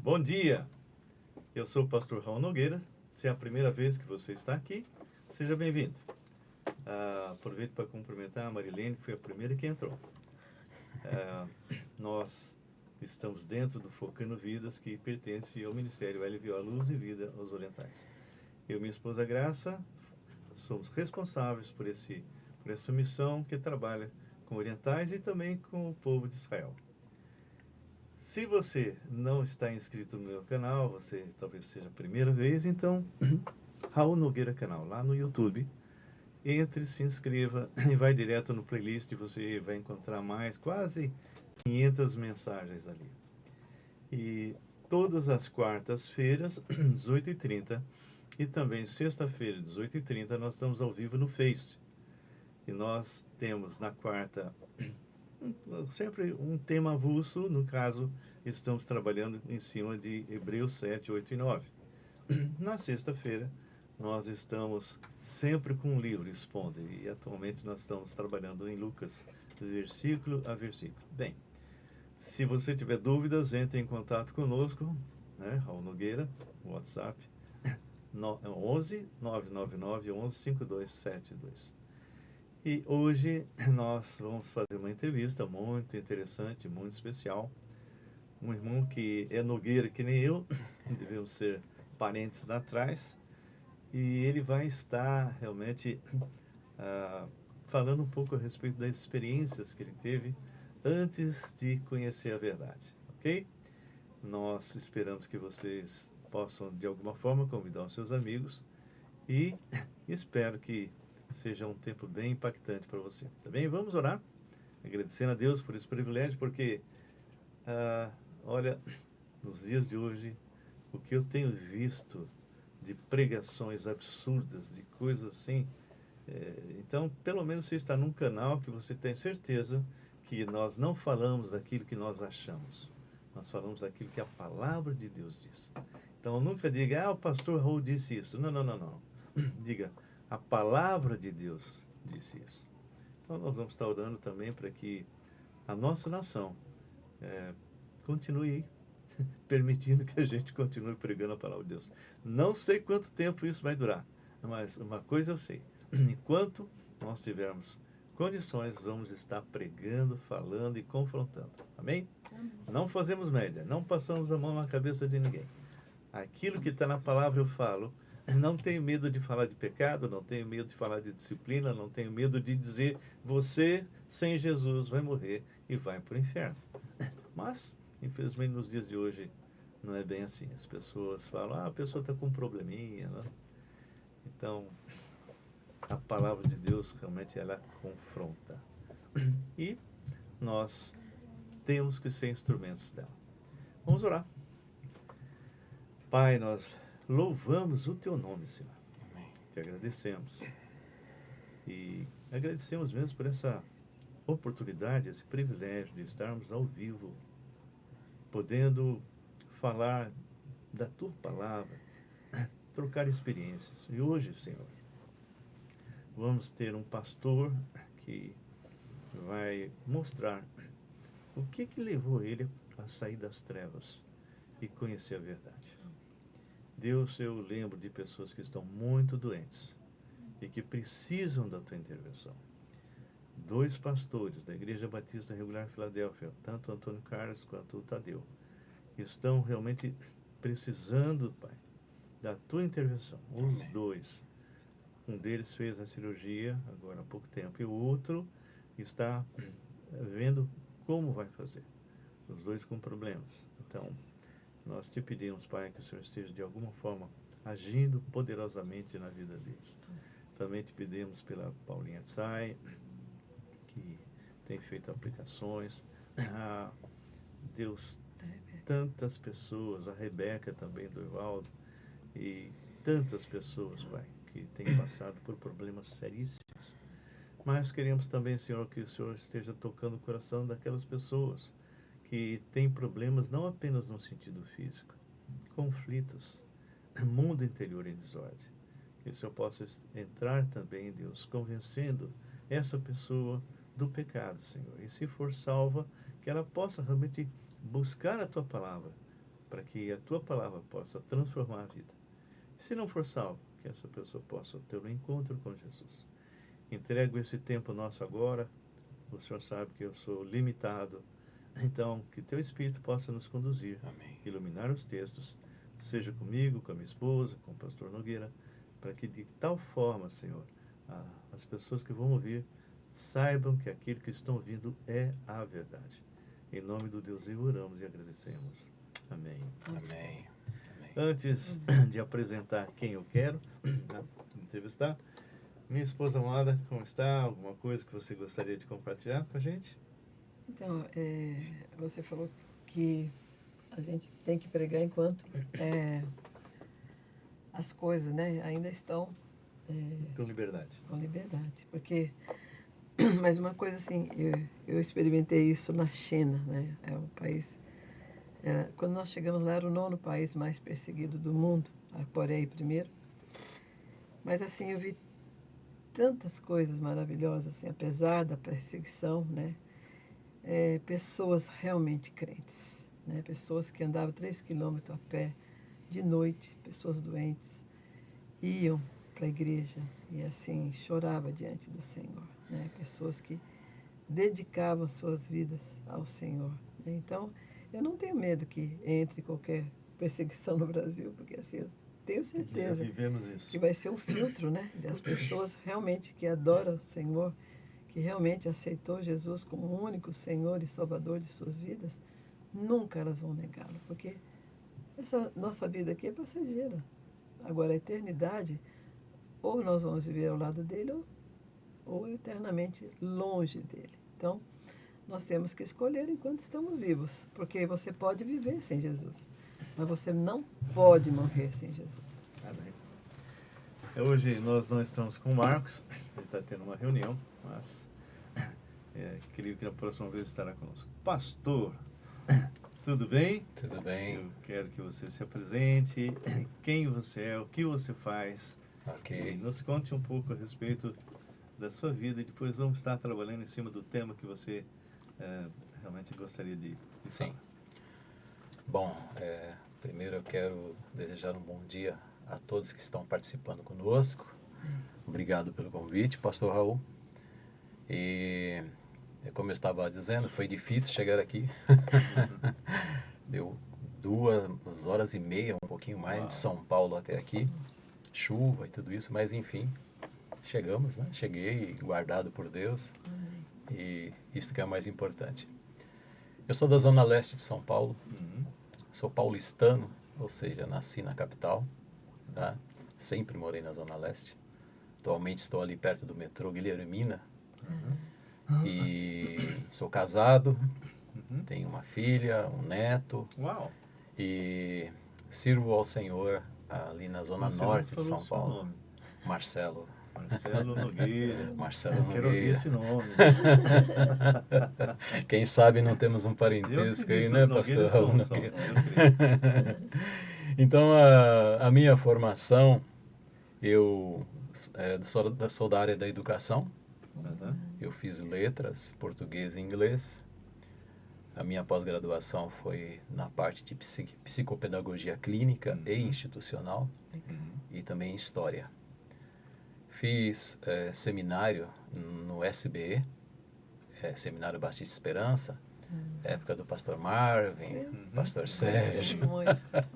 Bom dia, eu sou o pastor Raul Nogueira. Se é a primeira vez que você está aqui, seja bem-vindo. Aproveito para cumprimentar a Marilene, que foi a primeira que entrou. Nós estamos dentro do Focando Vidas, que pertence ao Ministério LVO, a Luz e Vida aos Orientais. Eu e minha esposa Graça somos responsáveis por essa missão que trabalha com orientais e também com o povo de Israel. Se você não está inscrito no meu canal, você talvez seja a primeira vez, então Raul Nogueira Canal, lá no YouTube. Entre, se inscreva e vai direto no playlist e você vai encontrar mais quase 500 mensagens ali. E todas as quartas-feiras, 18h30, e também sexta-feira, 18h30, nós estamos ao vivo no Face. E nós temos na quarta sempre um tema avulso, no caso, estamos trabalhando em cima de Hebreus 7, 8 e 9. Na sexta-feira, nós estamos sempre com um livro expondo, e atualmente nós estamos trabalhando em Lucas, versículo a versículo. Bem, se você tiver dúvidas, entre em contato conosco, né, Raul Nogueira, WhatsApp, 11 999 11 5272. E hoje nós vamos fazer uma entrevista muito interessante, muito especial. Um irmão que é Nogueira que nem eu, devemos ser parentes lá atrás, e ele vai estar realmente falando um pouco a respeito das experiências que ele teve antes de conhecer a verdade, ok? Nós esperamos que vocês possam, de alguma forma, convidar os seus amigos e espero que seja um tempo bem impactante para você. Tá bem? Vamos orar, agradecendo a Deus por esse privilégio, porque, olha, nos dias de hoje, o que eu tenho visto de pregações absurdas, de coisas assim. Então, pelo menos você está num canal que você tem certeza que nós não falamos aquilo que nós achamos. Nós falamos aquilo que a palavra de Deus diz. Então, nunca diga, o pastor Raul disse isso. Não, não, não, não. Diga, a palavra de Deus disse isso. Então, nós vamos estar orando também para que a nossa nação continue permitindo que a gente continue pregando a palavra de Deus. Não sei quanto tempo isso vai durar, mas uma coisa eu sei. Enquanto nós tivermos condições, vamos estar pregando, falando e confrontando. Amém? Amém. Não fazemos média, não passamos a mão na cabeça de ninguém. Aquilo que está na palavra eu falo. Não tenho medo de falar de pecado, não tenho medo de falar de disciplina, não tenho medo de dizer você, sem Jesus, vai morrer e vai para o inferno. Mas, infelizmente, nos dias de hoje, não é bem assim. As pessoas falam, a pessoa está com um probleminha, né? Então, a palavra de Deus realmente ela confronta. E nós temos que ser instrumentos dela. Vamos orar. Pai, nós louvamos o teu nome, Senhor. Amém. Te agradecemos. E agradecemos mesmo por essa oportunidade, esse privilégio de estarmos ao vivo, podendo falar da tua palavra, trocar experiências. E hoje, Senhor, vamos ter um pastor que vai mostrar o que levou ele a sair das trevas e conhecer a verdade. Deus, eu lembro de pessoas que estão muito doentes e que precisam da tua intervenção. 2 pastores da Igreja Batista Regular Filadélfia, tanto Antônio Carlos quanto o Tadeu, estão realmente precisando, Pai, da tua intervenção. Os 2. Um deles fez a cirurgia agora há pouco tempo e o outro está vendo como vai fazer. Os 2 com problemas. Então, nós te pedimos, Pai, que o Senhor esteja de alguma forma agindo poderosamente na vida deles. Também te pedimos pela Paulinha Tsai, que tem feito aplicações. Deus, tantas pessoas, a Rebeca também, do Evaldo, e tantas pessoas, Pai, que têm passado por problemas seríssimos. Mas queremos também, Senhor, que o Senhor esteja tocando o coração daquelas pessoas que têm problemas não apenas no sentido físico, conflitos, mundo interior em desordem. Que o Senhor possa entrar também, Deus, convencendo essa pessoa do pecado, Senhor. E se for salva, que ela possa realmente buscar a Tua palavra para que a tua palavra possa transformar a vida. Se não for salvo, que essa pessoa possa ter um encontro com Jesus. Entrego esse tempo nosso agora. O Senhor sabe que eu sou limitado. Então, que teu Espírito possa nos conduzir, Amém. iluminar os textos, seja comigo, com a minha esposa, com o pastor Nogueira, para que de tal forma, Senhor, as pessoas que vão ouvir saibam que aquilo que estão ouvindo é a verdade. Em nome do Deus, oramos e agradecemos. Amém. Amém. Antes de apresentar quem eu quero entrevistar, minha esposa amada, como está? Alguma coisa que você gostaria de compartilhar com a gente? Então, você falou que a gente tem que pregar enquanto as coisas, né, ainda estão Com liberdade. com liberdade. Porque, mas uma coisa assim, eu experimentei isso na China, né? É um país. Quando nós chegamos lá, era o 9º país mais perseguido do mundo, a Coreia primeiro. Mas assim, eu vi tantas coisas maravilhosas, assim, apesar da perseguição, né? Pessoas realmente crentes, né? Pessoas que andavam 3 quilômetros a pé de noite, pessoas doentes, iam para a igreja e assim chorava diante do Senhor, né? Pessoas que dedicavam suas vidas ao Senhor, né? Então, eu não tenho medo que entre qualquer perseguição no Brasil, porque assim, eu tenho certeza Já vivemos isso. que vai ser um filtro, né, das pessoas realmente que adoram o Senhor, que realmente aceitou Jesus como o único Senhor e Salvador de suas vidas. Nunca elas vão negá-lo, porque essa nossa vida aqui é passageira. Agora, a eternidade, ou nós vamos viver ao lado dele, ou eternamente longe dele. Então, nós temos que escolher enquanto estamos vivos, porque você pode viver sem Jesus, mas você não pode morrer sem Jesus. Amém. Hoje nós não estamos com o Marcos, ele está tendo uma reunião, mas creio que na próxima vez estará conosco. Pastor, tudo bem? Tudo bem. Eu quero que você se apresente, quem você é, o que você faz, Ok. e nos conte um pouco a respeito da sua vida, e depois vamos estar trabalhando em cima do tema que você realmente gostaria de Sim. falar. Bom, primeiro eu quero desejar um bom dia a todos que estão participando conosco. Obrigado pelo convite, pastor Raul. E, como eu estava dizendo, foi difícil chegar aqui. Deu 2h30, um pouquinho mais, de São Paulo até aqui. Chuva e tudo isso, mas enfim, chegamos, né? Cheguei, guardado por Deus. E isso que é o mais importante. Eu sou da Zona Leste de São Paulo. Sou paulistano, ou seja, nasci na capital, tá? Sempre morei na Zona Leste. Atualmente estou ali perto do metrô Guilhermina. E sou casado, tenho uma filha, um neto. Uau! E sirvo ao Senhor ali na Zona Norte de São Paulo. Nome. Marcelo. Marcelo Nogueira. Marcelo Eu quero ouvir Nogueira. esse nome. Quem sabe não temos um parentesco aí, né, pastor Raul Nogueira? Então, a minha formação, eu sou da área da educação. Eu fiz letras, português e inglês. A minha pós-graduação foi na parte de psicopedagogia clínica e institucional e também história. Fiz seminário no SBE, Seminário Batista Esperança, época do pastor Marvin, pastor Sérgio.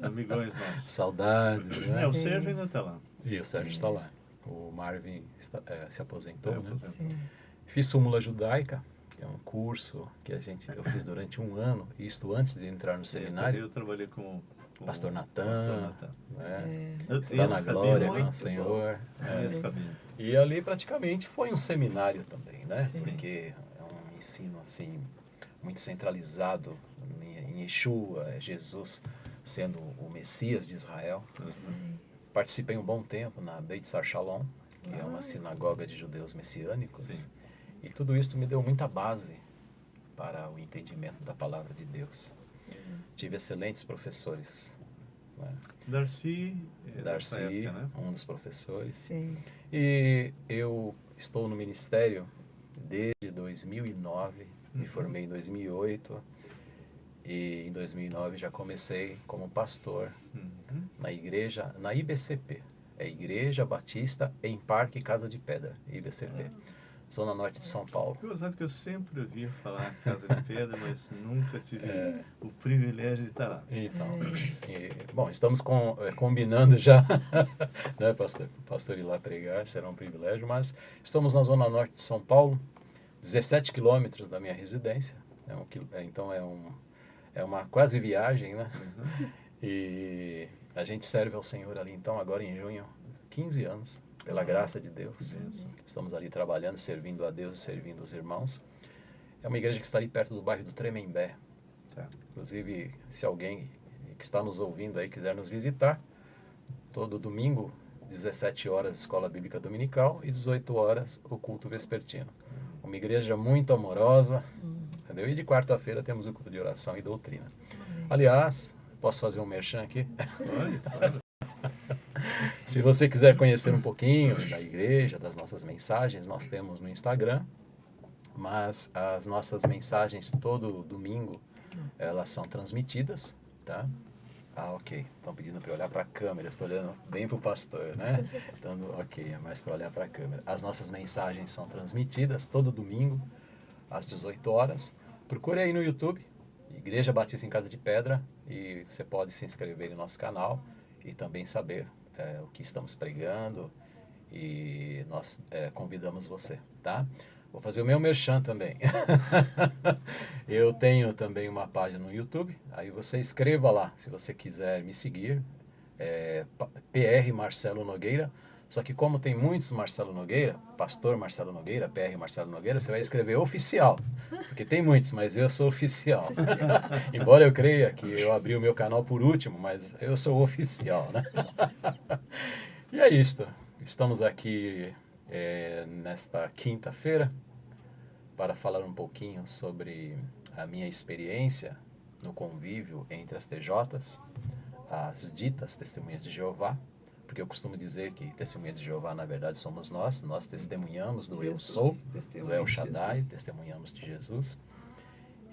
Amigões nossos. Saudades, né? O Sérgio ainda está lá. E o Sérgio está lá. O Marvin se aposentou, né? Sim. Fiz Súmula Judaica, que é um curso que eu fiz durante 1 ano, isto antes de entrar no seminário. Eu trabalhei com Pastor Natan, né? Está Esse na glória cabelo, com o Senhor. Esse cabelo. E ali praticamente foi um seminário também, né? Sim. Porque é um ensino assim muito centralizado em Yeshua, Jesus sendo o Messias de Israel. Participei um bom tempo na Beit Sar Shalom, que é uma sinagoga de judeus messiânicos. Sim. E tudo isso me deu muita base para o entendimento da palavra de Deus. Tive excelentes professores. Né? Darcy, Darcy, época, né? um dos professores. Sim. E eu estou no ministério desde 2009, me formei em 2008. E em 2009 já comecei como pastor Uhum. na igreja, na IBCP. É Igreja Batista em Parque Casa de Pedra, IBCP. Zona Norte de São Paulo. Gozado que eu sempre ouvia falar Casa de Pedra, mas nunca tive o privilégio de estar lá. Então, bom, estamos combinando já, né, pastor ir lá pregar, será um privilégio, mas estamos na Zona Norte de São Paulo, 17 quilômetros da minha residência, então é uma quase viagem, né? Uhum. E a gente serve ao Senhor ali, então, agora em junho, 15 anos, pela graça de Deus. Estamos ali trabalhando, servindo a Deus e servindo os irmãos. É uma igreja que está ali perto do bairro do Tremembé. Tá. Inclusive, se alguém que está nos ouvindo aí quiser nos visitar, todo domingo, 17 horas, Escola Bíblica Dominical e 18 horas, o culto vespertino. Uma igreja muito amorosa, entendeu? E de quarta-feira temos o culto de oração e doutrina. Aliás, posso fazer um merchan aqui? Olha. Se você quiser conhecer um pouquinho da igreja, das nossas mensagens, nós temos no Instagram, mas as nossas mensagens todo domingo, elas são transmitidas, tá? Ah, ok. Estão pedindo para olhar para a câmera. Estou olhando bem para o pastor, né? Então, ok, é mais para olhar para a câmera. As nossas mensagens são transmitidas todo domingo, às 18 horas. Procure aí no YouTube, Igreja Batista em Casa de Pedra, e você pode se inscrever no nosso canal e também saber o que estamos pregando, e nós convidamos você, tá? Vou fazer o meu merchan também. Eu tenho também uma página no YouTube, aí você escreva lá, se você quiser me seguir, PR Marcelo Nogueira, só que como tem muitos Marcelo Nogueira, Pastor Marcelo Nogueira, PR Marcelo Nogueira, você vai escrever oficial, porque tem muitos, mas eu sou oficial. Embora eu creia que eu abri o meu canal por último, mas eu sou oficial, né? E é isto, estamos aqui nesta quinta-feira para falar um pouquinho sobre a minha experiência no convívio entre as TJs, as ditas Testemunhas de Jeová, porque eu costumo dizer que Testemunhas de Jeová, na verdade, somos nós testemunhamos do Eu Sou, do El Shaddai, testemunhamos de Jesus.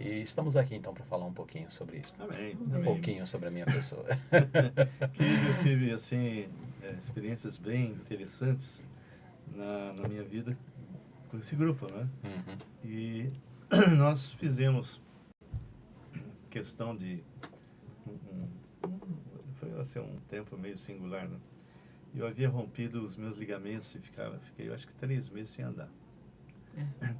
E estamos aqui então para falar um pouquinho sobre isso. Amém. Um pouquinho sobre a minha pessoa. Querido, eu tive assim, experiências bem interessantes na minha vida com esse grupo, né? Uhum. E nós fizemos questão de foi assim, um tempo meio singular, né? Eu havia rompido os meus ligamentos e fiquei, eu acho que 3 meses sem andar.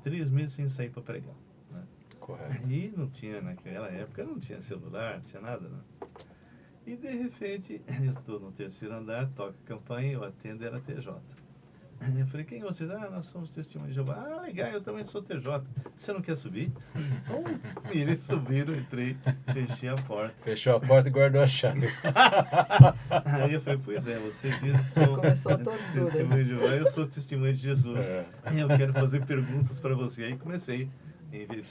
3 meses sem sair para pregar, né? Correto. E não tinha, naquela época, não tinha celular, não tinha nada, né? E de repente, eu estou no 3º andar, toca a campanha, eu atendo, era TJ. Eu falei, quem é vocês? Ah, nós somos Testemunhas de Jeová. Ah, legal, eu também sou TJ. Você não quer subir? E eles subiram, entrei, fechei a porta. Fechou a porta e guardou a chave. Aí eu falei, pois é, vocês dizem que são Testemunhas de Jeová, eu sou Testemunha de Jesus. Eu quero fazer perguntas para você. Aí comecei. Eles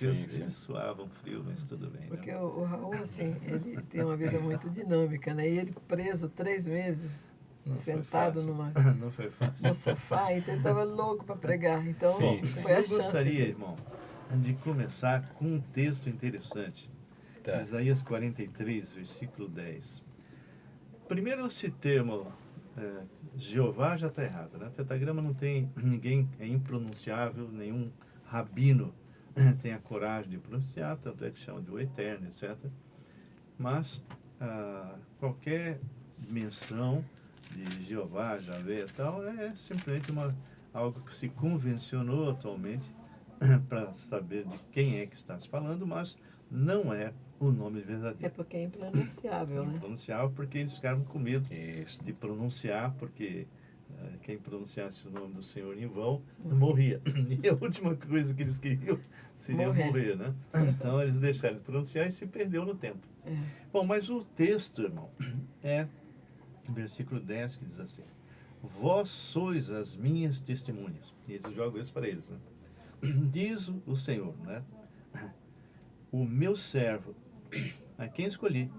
suavam frio, mas tudo bem. Porque o Raul, assim, ele tem uma vida muito dinâmica, né? E ele preso 3 meses... sentado não foi fácil. No sofá, então ele estava louco para pregar. Então, sim. foi a chance. Eu gostaria, irmão, de começar com um texto interessante. Tá. Isaías 43, versículo 10. Primeiro, esse termo, Jeová já está errado, né? Tetagrama não tem ninguém, é impronunciável, nenhum rabino tem a coragem de pronunciar, tanto é que chama de o Eterno, etc. Mas, qualquer menção de Jeová, Javé e tal, é simplesmente algo que se convencionou atualmente para saber de quem é que está se falando, mas não é o nome verdadeiro. É porque é impronunciável, né? Impronunciável porque eles ficaram com medo de pronunciar, porque quem pronunciasse o nome do Senhor em vão morria. E a última coisa que eles queriam seria morrer, né? Então eles deixaram de pronunciar e se perdeu no tempo. Bom, mas o texto, irmão, versículo 10, que diz assim: vós sois as minhas testemunhas. E eles jogam isso para eles, né? Diz o Senhor, né? O meu servo, a quem escolhi,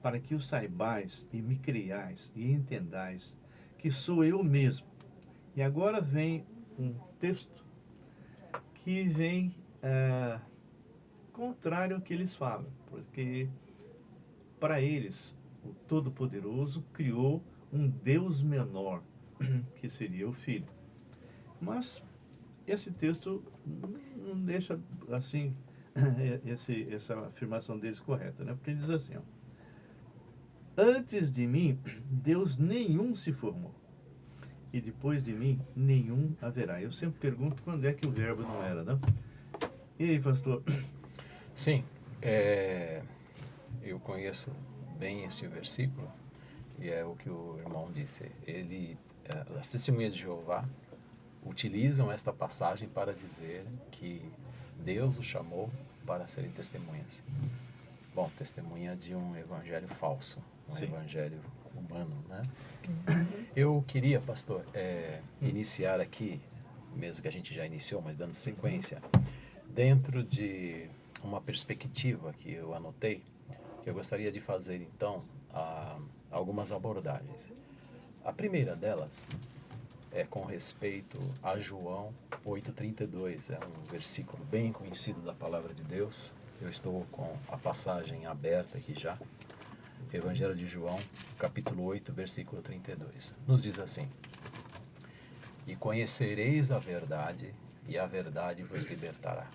para que o saibais e me criais e entendais que sou eu mesmo. E agora vem um texto que vem contrário ao que eles falam, porque para eles o Todo-Poderoso criou um Deus menor, que seria o Filho. Mas esse texto não deixa assim essa afirmação deles correta, né? Porque ele diz assim, ó, antes de mim, Deus nenhum se formou, e depois de mim, nenhum haverá. Eu sempre pergunto quando é que o verbo não era, né? E aí, pastor? Sim, eu conheço bem este versículo, e é o que o irmão disse. As testemunhas de Jeová utilizam esta passagem para dizer que Deus os chamou para serem testemunhas. Bom, testemunha de um evangelho falso, um evangelho humano, né? Eu queria, pastor, iniciar aqui, mesmo que a gente já iniciou, mas dando sequência, dentro de uma perspectiva que eu anotei, que eu gostaria de fazer, então, algumas abordagens. A primeira delas é com respeito a João 8,32. É um versículo bem conhecido da Palavra de Deus. Eu estou com a passagem aberta aqui já. Evangelho de João, capítulo 8, versículo 32. Nos diz assim: e conhecereis a verdade, e a verdade vos libertará.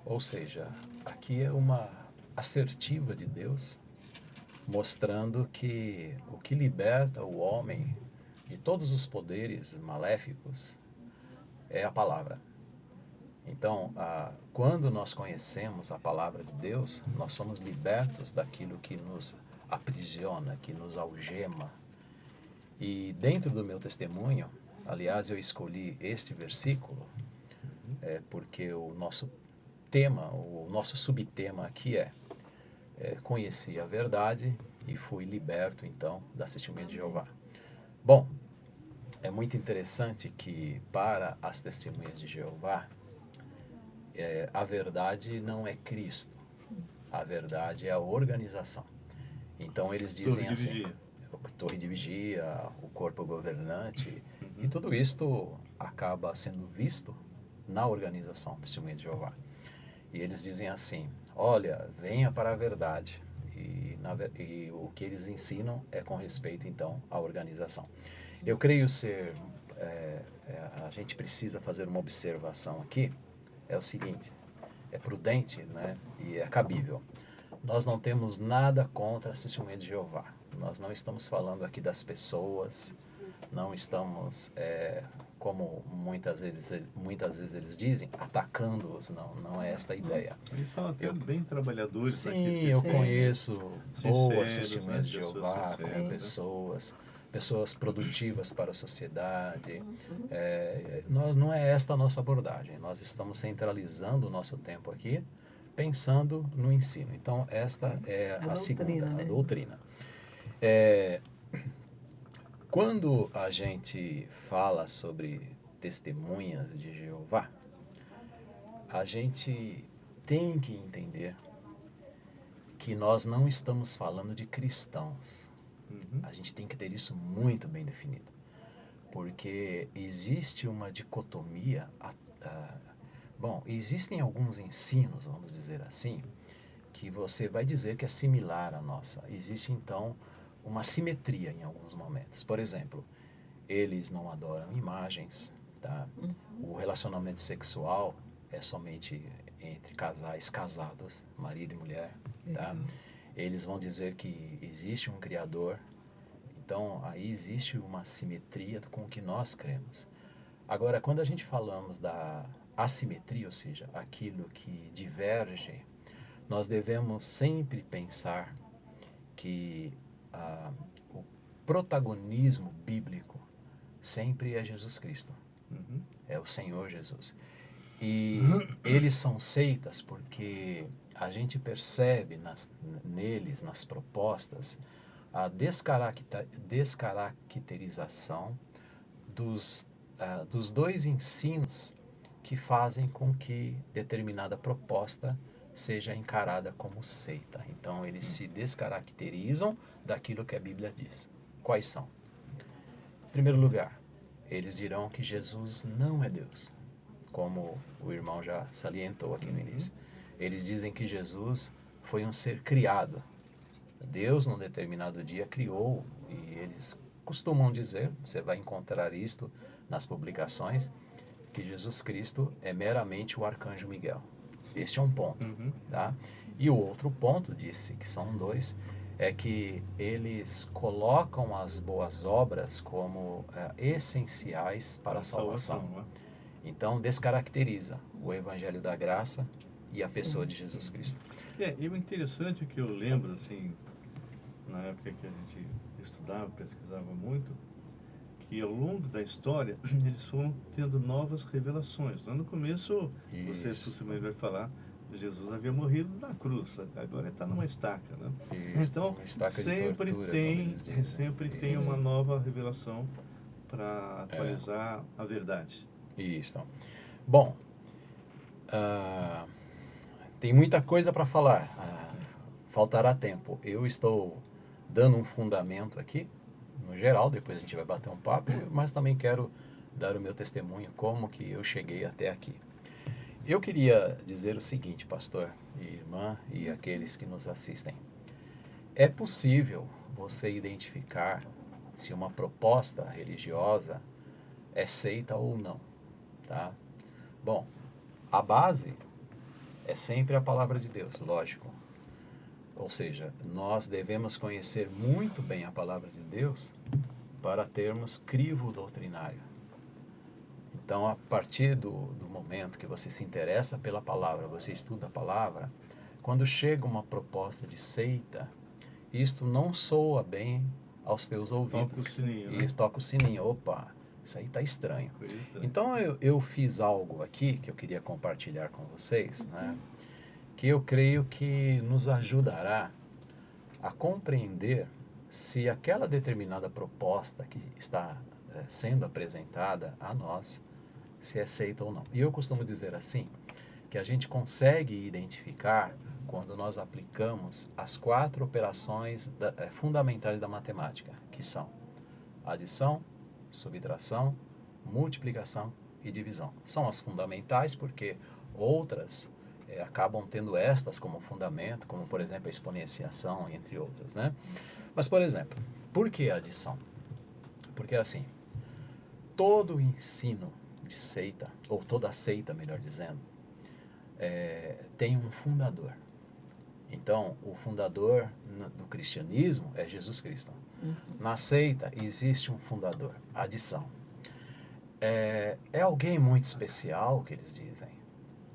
Ou seja, aqui é uma assertiva de Deus, mostrando que o que liberta o homem de todos os poderes maléficos é a palavra. Então, quando nós conhecemos a palavra de Deus, nós somos libertos daquilo que nos aprisiona, que nos algema. E dentro do meu testemunho, aliás, eu escolhi este versículo, porque o nosso tema, o nosso subtema aqui conheci a verdade e fui liberto, então, das testemunhas de Jeová. Bom, é muito interessante que para as testemunhas de Jeová, a verdade não é Cristo, a verdade é a organização. Então eles dizem assim, torre de vigia, o corpo governante, e tudo isto acaba sendo visto na organização Testemunha de Jeová. E eles dizem assim, olha, venha para a verdade. E o que eles ensinam é com respeito, então, à organização. Eu creio ser... a gente precisa fazer uma observação aqui. É o seguinte, é prudente, né, e é cabível. Nós não temos nada contra a Testemunha de Jeová. Nós não estamos falando aqui das pessoas, não estamos, como muitas vezes eles dizem, atacando-os. Não é esta a ideia. Eles são até bem trabalhadores. Sim, aqui, eu conheço boas Testemunhas de pessoas Jeová, sinceras, pessoas produtivas para a sociedade. Não é esta a nossa abordagem. Nós estamos centralizando o nosso tempo aqui, pensando no ensino. Então, esta é a segunda, né? a doutrina. Quando a gente fala sobre testemunhas de Jeová, a gente tem que entender que nós não estamos falando de cristãos. A gente tem que ter isso muito bem definido, porque existe uma dicotomia. Bom, existem alguns ensinos, vamos dizer assim, que você vai dizer que é similar à nossa. Existe, então, uma simetria em alguns momentos. Por exemplo, eles não adoram imagens, tá? O relacionamento sexual é somente entre casais casados, marido e mulher, tá? Eles vão dizer que existe um Criador. Então, aí existe uma simetria com o que nós cremos. Agora, quando a gente falamos da assimetria, ou seja, aquilo que diverge, nós devemos sempre pensar que o protagonismo bíblico sempre é Jesus Cristo. É o Senhor Jesus. E eles são seitas porque a gente percebe neles, nas propostas, a descaracterização dos dois ensinos que fazem com que determinada proposta seja encarada como seita. Então, eles se descaracterizam daquilo que a Bíblia diz. Quais são? Em primeiro lugar, eles dirão que Jesus não é Deus, como o irmão já salientou aqui no início. Eles dizem que Jesus foi um ser criado. Deus, num determinado dia, criou, e eles costumam dizer, você vai encontrar isto nas publicações, que Jesus Cristo é meramente o arcanjo Miguel. Este é um ponto. Tá? E o outro ponto, disse que são dois, é que eles colocam as boas obras como essenciais para a salvação. Né? Então, descaracteriza o Evangelho da Graça e a pessoa de Jesus Cristo. E o interessante é que eu lembro, assim, na época que a gente estudava, pesquisava muito, que ao longo da história eles foram tendo novas revelações. Lá no começo, você possivelmente vai falar, Jesus havia morrido na cruz, agora está numa estaca, né? Então, sempre tem uma nova revelação para atualizar a verdade. Isso. Bom, tem muita coisa para falar, faltará tempo. Eu estou dando um fundamento aqui, no geral, depois a gente vai bater um papo, mas também quero dar o meu testemunho, como que eu cheguei até aqui. Eu queria dizer o seguinte, pastor e irmã e aqueles que nos assistem. É possível você identificar se uma proposta religiosa é seita ou não, tá? Bom, a base é sempre a palavra de Deus, lógico. Ou seja, nós devemos conhecer muito bem a palavra de Deus para termos crivo doutrinário. Então, a partir do momento que você se interessa pela palavra, você estuda a palavra, quando chega uma proposta de seita, isto não soa bem aos teus ouvidos. Toca o sininho, né? Toca o sininho. Opa, isso aí está estranho. Então, eu fiz algo aqui que eu queria compartilhar com vocês, né? Que eu creio que nos ajudará a compreender se aquela determinada proposta que está sendo apresentada a nós, se é aceita ou não. E eu costumo dizer assim, que a gente consegue identificar quando nós aplicamos as 4 operações fundamentais da matemática, que são adição, subtração, multiplicação e divisão. São as fundamentais porque outras acabam tendo estas como fundamento, como por exemplo a exponenciação, entre outras, né? Mas, por exemplo, por que a adição? Porque assim, todo o ensino de seita, ou toda seita, melhor dizendo, tem um fundador. Então, o fundador do cristianismo é Jesus Cristo. Na seita existe um fundador, adição. É alguém muito especial, que eles dizem.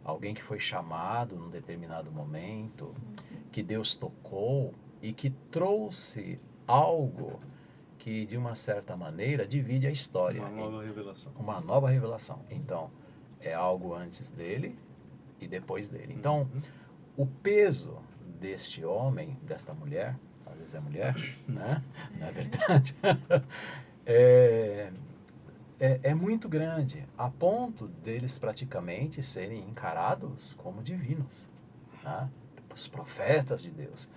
Alguém que foi chamado num determinado momento, que Deus tocou e que trouxe algo que, de uma certa maneira, divide a história. Uma nova revelação. Uma nova revelação. Então, é algo antes dele e depois dele. Então, o peso deste homem, desta mulher, às vezes é mulher, né? Na verdade, é muito grande, a ponto deles praticamente serem encarados como divinos, né? Os profetas de Deus.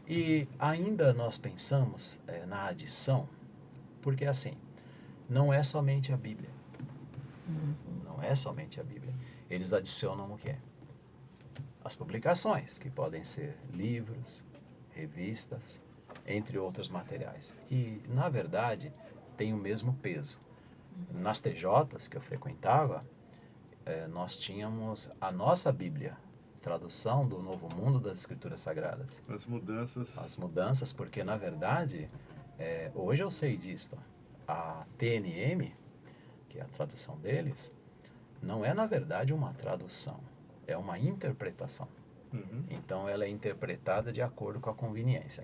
E ainda nós pensamos na adição, porque assim, não é somente a Bíblia. Não é somente a Bíblia. Eles adicionam o quê? As publicações, que podem ser livros, revistas, entre outros materiais. E, na verdade, tem o mesmo peso. Nas TJs que eu frequentava, nós tínhamos a nossa Bíblia, tradução do Novo Mundo das Escrituras Sagradas. As mudanças. As mudanças, porque, na verdade, hoje eu sei disso. A TNM, que é a tradução deles, não é, na verdade, uma tradução. É uma interpretação. Então, ela é interpretada de acordo com a conveniência.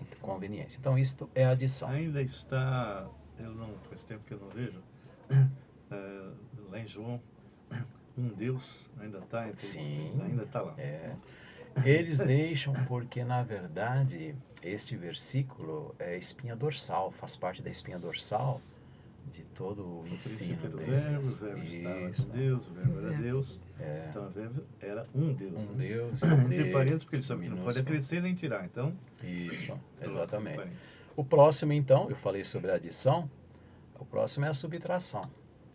Então, isto é adição. Ainda está, faz tempo que eu não vejo, lá em João, um Deus ainda está. Sim. Ainda está lá. Eles deixam porque, na verdade, este versículo é espinha dorsal, faz parte da espinha dorsal de todo o ensino deles. O verbo estava com Deus, o verbo era Deus. Então, o verbo era um Deus. Um Deus. Entre parênteses, porque ele sabe que não pode crescer nem tirar, então... Isso, exatamente. O próximo, então, eu falei sobre a adição, o próximo é a subtração.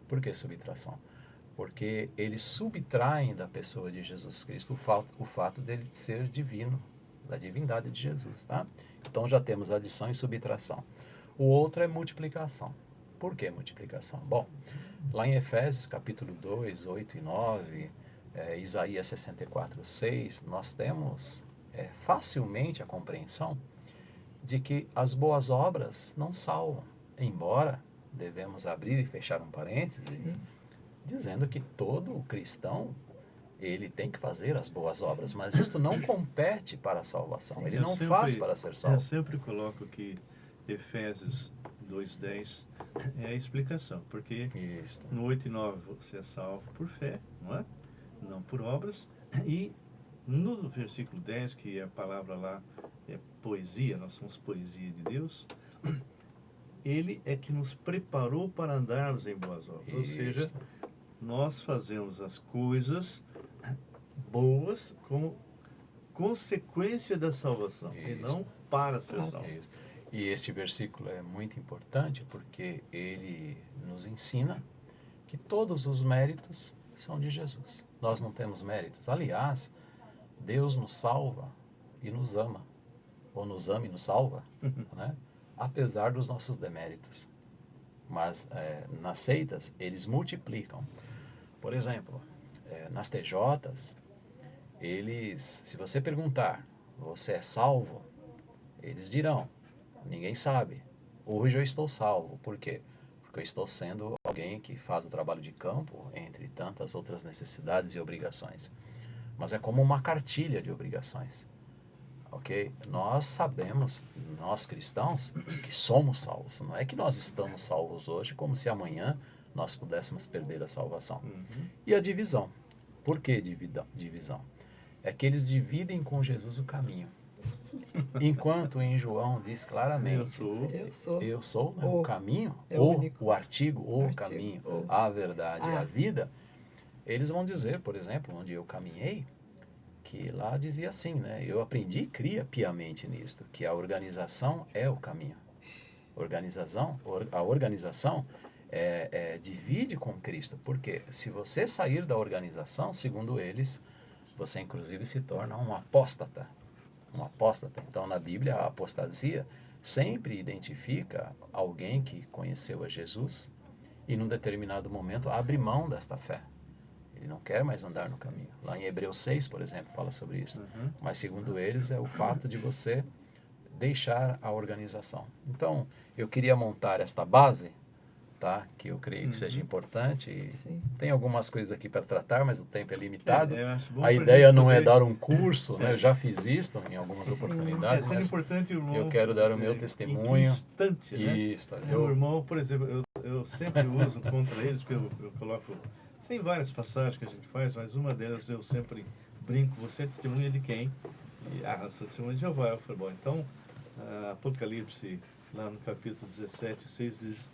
Por que subtração? porque eles subtraem da pessoa de Jesus Cristo o fato dele ser divino, da divindade de Jesus, tá? Então já temos adição e subtração. O outro é multiplicação. Por que multiplicação? Bom, lá em Efésios capítulo 2, 8 e 9, Isaías 64, 6, nós temos facilmente a compreensão de que as boas obras não salvam, embora devemos abrir e fechar um parênteses, dizendo que todo cristão ele tem que fazer as boas obras, mas isto não compete para a salvação. Ele não faz para ser salvo. Eu sempre coloco que Efésios 2:10 é a explicação, porque no 8 e 9 você é salvo por fé, não é? Não por obras. E no versículo 10, que a palavra lá é poesia, nós somos poesia de Deus, ele é que nos preparou para andarmos em boas obras. Ou seja, nós fazemos as coisas boas como consequência da salvação e não para ser salvo. E este versículo é muito importante porque ele nos ensina que todos os méritos são de Jesus. Nós não temos méritos. Aliás, Deus nos salva e nos ama. Ou nos ama e nos salva, né? Apesar dos nossos deméritos. Mas nas seitas, eles multiplicam. Por exemplo, nas TJs, eles, se você perguntar, você é salvo? Eles dirão, ninguém sabe. Hoje eu estou salvo. Por quê? Porque eu estou sendo alguém que faz o trabalho de campo, entre tantas outras necessidades e obrigações. Mas é como uma cartilha de obrigações. Ok? Nós sabemos, nós cristãos, que somos salvos. Não é que nós estamos salvos hoje, como se amanhã nós pudéssemos perder a salvação. E a divisão. Por que divisão? É que eles dividem com Jesus o caminho. Enquanto em João diz claramente, eu sou né, o caminho, o artigo, o caminho, a verdade e a vida, eles vão dizer, por exemplo, onde eu caminhei, que lá dizia assim, né? Eu aprendi e cria piamente nisto, que a organização é o caminho. A organização divide com Cristo, porque se você sair da organização, segundo eles, você inclusive se torna um apóstata. Um apóstata. Então, na Bíblia, a apostasia sempre identifica alguém que conheceu a Jesus e, num determinado momento, abre mão desta fé. Ele não quer mais andar no caminho. Lá em Hebreus 6, por exemplo, fala sobre isso. Mas, segundo eles, é o fato de você deixar a organização. Então, eu queria montar esta base, tá? Que eu creio que seja importante. E tem algumas coisas aqui para tratar, mas o tempo é limitado. A ideia não é dar um curso, né? Eu já fiz isso em algumas oportunidades, mas importante, irmão, eu quero dar o meu testemunho. Instante, né? Isso, o irmão, por exemplo, eu sempre uso contra eles, porque eu coloco... Tem várias passagens que a gente faz, mas uma delas eu sempre brinco, você é testemunha de quem? E sou testemunha de Jeová. Eu falei, bom, então, Apocalipse, lá no capítulo 17, 6 diz,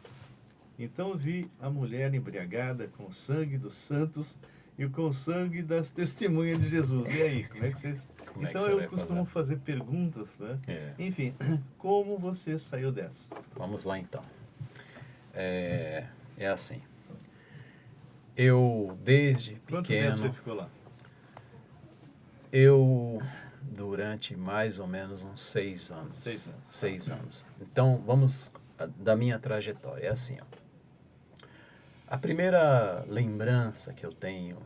então vi a mulher embriagada com o sangue dos santos e com o sangue das testemunhas de Jesus. E aí, como é que vocês... Então eu costumo fazer perguntas, né? Enfim, como você saiu dessa? Vamos lá então. É assim. Eu, desde pequeno... Quanto tempo você ficou lá? Eu, durante mais ou menos uns 6 anos. 6 anos. 6 anos. Então, vamos da minha trajetória. É assim, ó. A primeira lembrança que eu tenho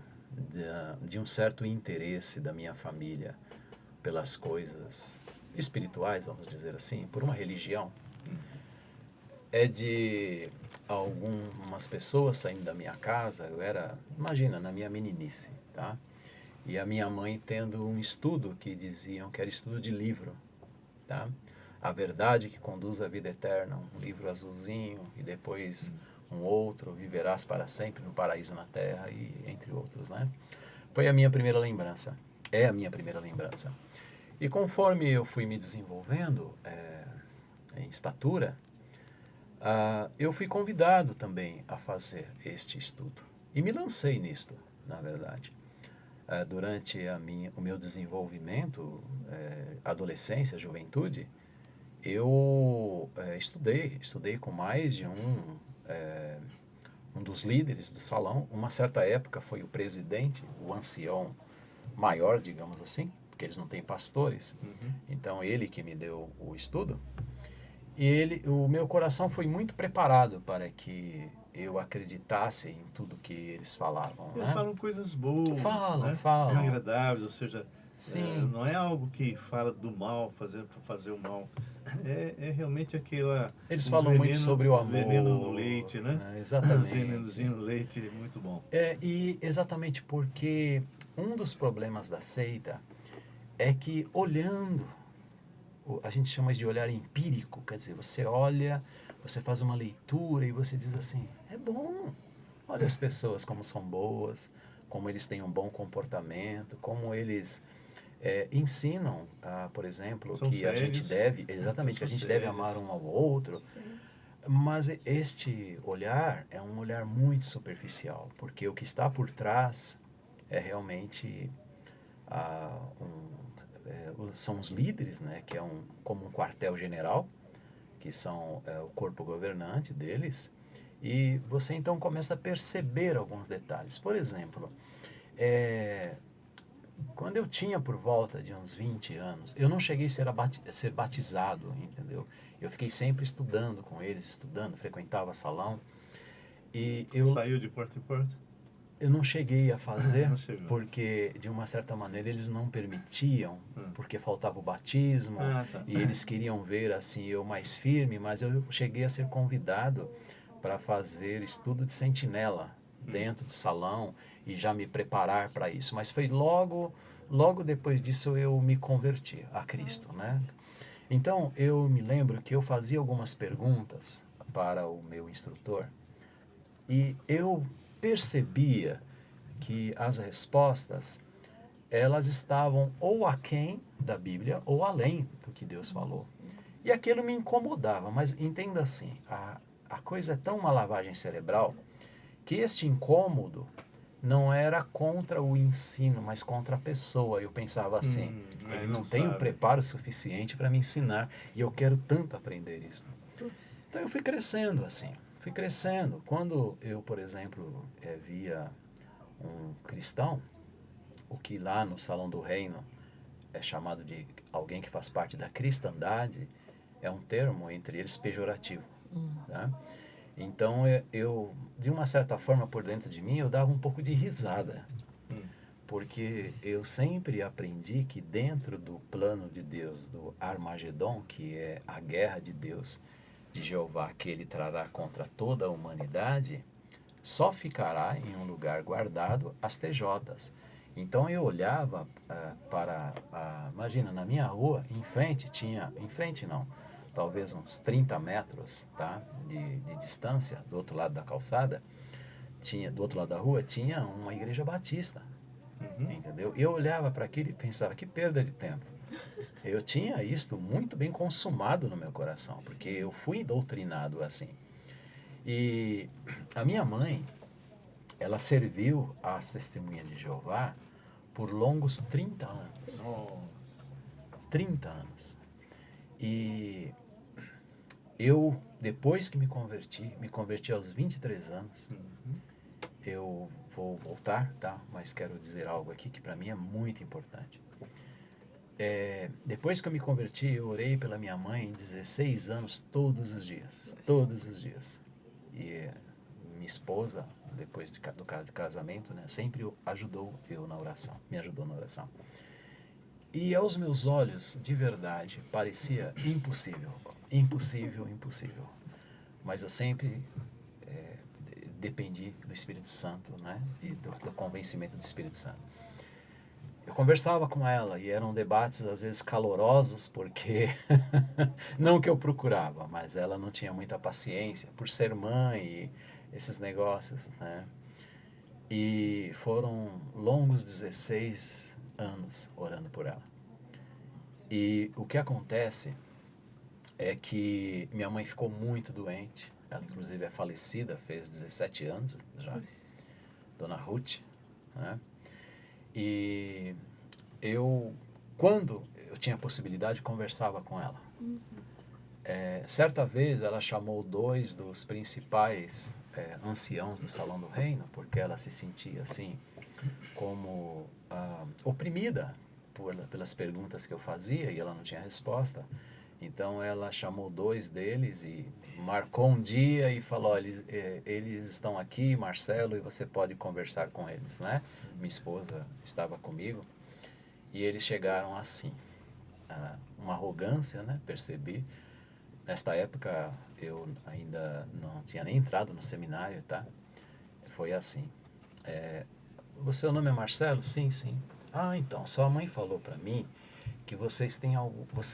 de um certo interesse da minha família pelas coisas espirituais, vamos dizer assim, por uma religião, é de algumas pessoas saindo da minha casa. Eu era, imagina, na minha meninice, tá? E a minha mãe tendo um estudo que diziam que era estudo de livro, tá? A Verdade que Conduz à Vida Eterna, um livro azulzinho, e depois um outro, Viverás para Sempre no Paraíso na Terra, e entre outros, né? Foi a minha primeira lembrança, é a minha primeira lembrança. E conforme eu fui me desenvolvendo em estatura, eu fui convidado também a fazer este estudo. E me lancei nisto, na verdade. Durante o meu desenvolvimento, adolescência, juventude, eu estudei com mais de um dos líderes do salão. Uma certa época foi o presidente, o ancião maior, digamos assim, porque eles não têm pastores. Então, ele que me deu o estudo. E o meu coração foi muito preparado para que eu acreditasse em tudo que eles falavam. Eles né? falam coisas boas, Falam, né? falam. Agradáveis, ou seja, Sim. não é algo que fala do mal, para fazer o mal. É realmente aquela... Eles falam muito sobre o amor. Veneno no leite, né? Exatamente. Venenozinho no leite, muito bom. E exatamente porque um dos problemas da seita é que olhando, a gente chama de olhar empírico, quer dizer, você olha, você faz uma leitura e você diz assim, é bom, olha as pessoas como são boas, como eles têm um bom comportamento, como eles ensinam, por exemplo, São que a gente sérios. deve, exatamente, que a gente deve amar um ao outro. Mas este olhar é um olhar muito superficial, porque o que está por trás é realmente são os líderes, né, que é como um quartel-general, que são o corpo governante deles, e você então começa a perceber alguns detalhes. Por exemplo, quando eu tinha por volta de uns 20 anos, eu não cheguei a ser batizado, entendeu? Eu fiquei sempre estudando com eles, frequentava salão. E Saiu de porta em porta? eu não cheguei a fazer, Não chegou. porque de uma certa maneira eles não permitiam, porque faltava o batismo, Tá. e eles queriam ver assim eu mais firme, mas eu cheguei a ser convidado para fazer estudo de sentinela dentro do salão e já me preparar para isso. Mas foi logo depois disso eu me converti a Cristo, né? Então eu me lembro que eu fazia algumas perguntas para o meu instrutor e eu percebia que as respostas elas estavam ou aquém da Bíblia ou além do que Deus falou. E aquilo me incomodava, mas entenda assim, a coisa é tão uma lavagem cerebral que este incômodo não era contra o ensino, mas contra a pessoa. Eu pensava assim, ele não tem o preparo suficiente para me ensinar e eu quero tanto aprender isso. Então eu fui crescendo assim, fui crescendo. Quando eu, por exemplo, via um cristão, o que lá no Salão do Reino é chamado de alguém que faz parte da cristandade, é um termo entre eles pejorativo. Tá? Então eu, de uma certa forma, por dentro de mim, eu dava um pouco de risada. Porque eu sempre aprendi que dentro do plano de Deus, do Armagedon, que é a guerra de Deus, de Jeová, que ele trará contra toda a humanidade, só ficará em um lugar guardado as TJs. Então eu olhava imagina, na minha rua, em frente não, talvez uns 30 metros, tá, de distância, do outro lado da calçada, do outro lado da rua, tinha uma igreja batista, entendeu? E eu olhava para aquilo e pensava, que perda de tempo. Eu tinha isto muito bem consumado no meu coração, porque eu fui doutrinado assim. E a minha mãe, ela serviu às Testemunhas de Jeová por longos 30 anos. 30 anos. E eu, depois que me converti aos 23 anos, eu vou voltar, tá? Mas quero dizer algo aqui que para mim é muito importante. Depois que eu me converti, eu orei pela minha mãe 16 anos, todos os dias. Todos os dias. E minha esposa, depois do casamento, né, sempre ajudou eu na oração, me ajudou na oração. E aos meus olhos, de verdade, parecia impossível, impossível, impossível. Mas eu sempre dependi do Espírito Santo, né, do convencimento do Espírito Santo. Eu conversava com ela e eram debates às vezes calorosos, porque não que eu procurava, mas ela não tinha muita paciência por ser mãe e esses negócios, né? E foram longos 16 anos orando por ela. E o que acontece é que minha mãe ficou muito doente. Ela inclusive é falecida, fez 17 anos já. Dona Ruth, né? E quando eu tinha a possibilidade, conversava com ela. Certa vez ela chamou 2 dos principais anciãos do Salão do Reino, porque ela se sentia assim, como oprimida pelas perguntas que eu fazia e ela não tinha resposta. Então ela chamou 2 deles e marcou um dia e falou, olha, eles estão aqui, Marcelo, e você pode conversar com eles, né? Minha esposa estava comigo e eles chegaram assim, uma arrogância, né? Percebi. Nesta época eu ainda não tinha nem entrado no seminário, tá? Foi assim, o seu nome é Marcelo? Sim, sim. Ah, então, sua mãe falou para mim que você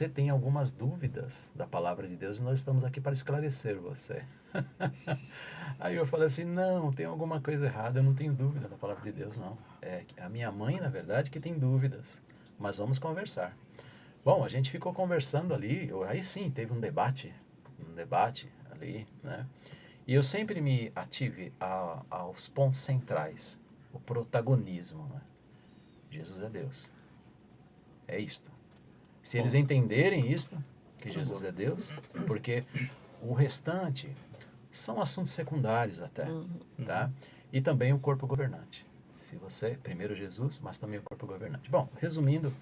tem algumas dúvidas da palavra de Deus e nós estamos aqui para esclarecer você. Aí eu falei assim, não, tem alguma coisa errada, eu não tenho dúvida da palavra de Deus, não. É a minha mãe, na verdade, que tem dúvidas, mas vamos conversar. Bom, a gente ficou conversando ali, aí sim, teve um debate ali, né? E eu sempre me ative aos pontos centrais, o protagonismo, né? Jesus é Deus. É isto. Se eles entenderem isto, que Jesus é Deus, porque o restante são assuntos secundários até, tá? E também o corpo governante. Se você, primeiro Jesus, mas também o corpo governante. Bom, resumindo,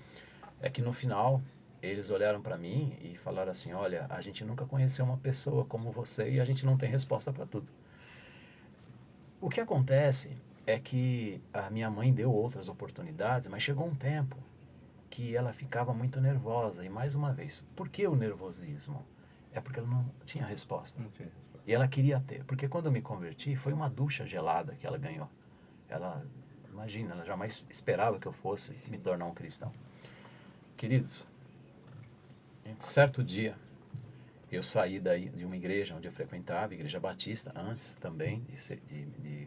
é que no final eles olharam para mim e falaram assim, olha, a gente nunca conheceu uma pessoa como você e a gente não tem resposta para tudo. O que acontece é que a minha mãe deu outras oportunidades, mas chegou um tempo que ela ficava muito nervosa. E mais uma vez, por que o nervosismo? É porque ela não tinha resposta. Não tinha resposta. E ela queria ter. Porque quando eu me converti, foi uma ducha gelada que ela ganhou. Ela, imagina, ela jamais esperava que eu fosse me tornar um cristão. Queridos, em certo dia, eu saí de uma igreja onde eu frequentava, Igreja Batista, antes também de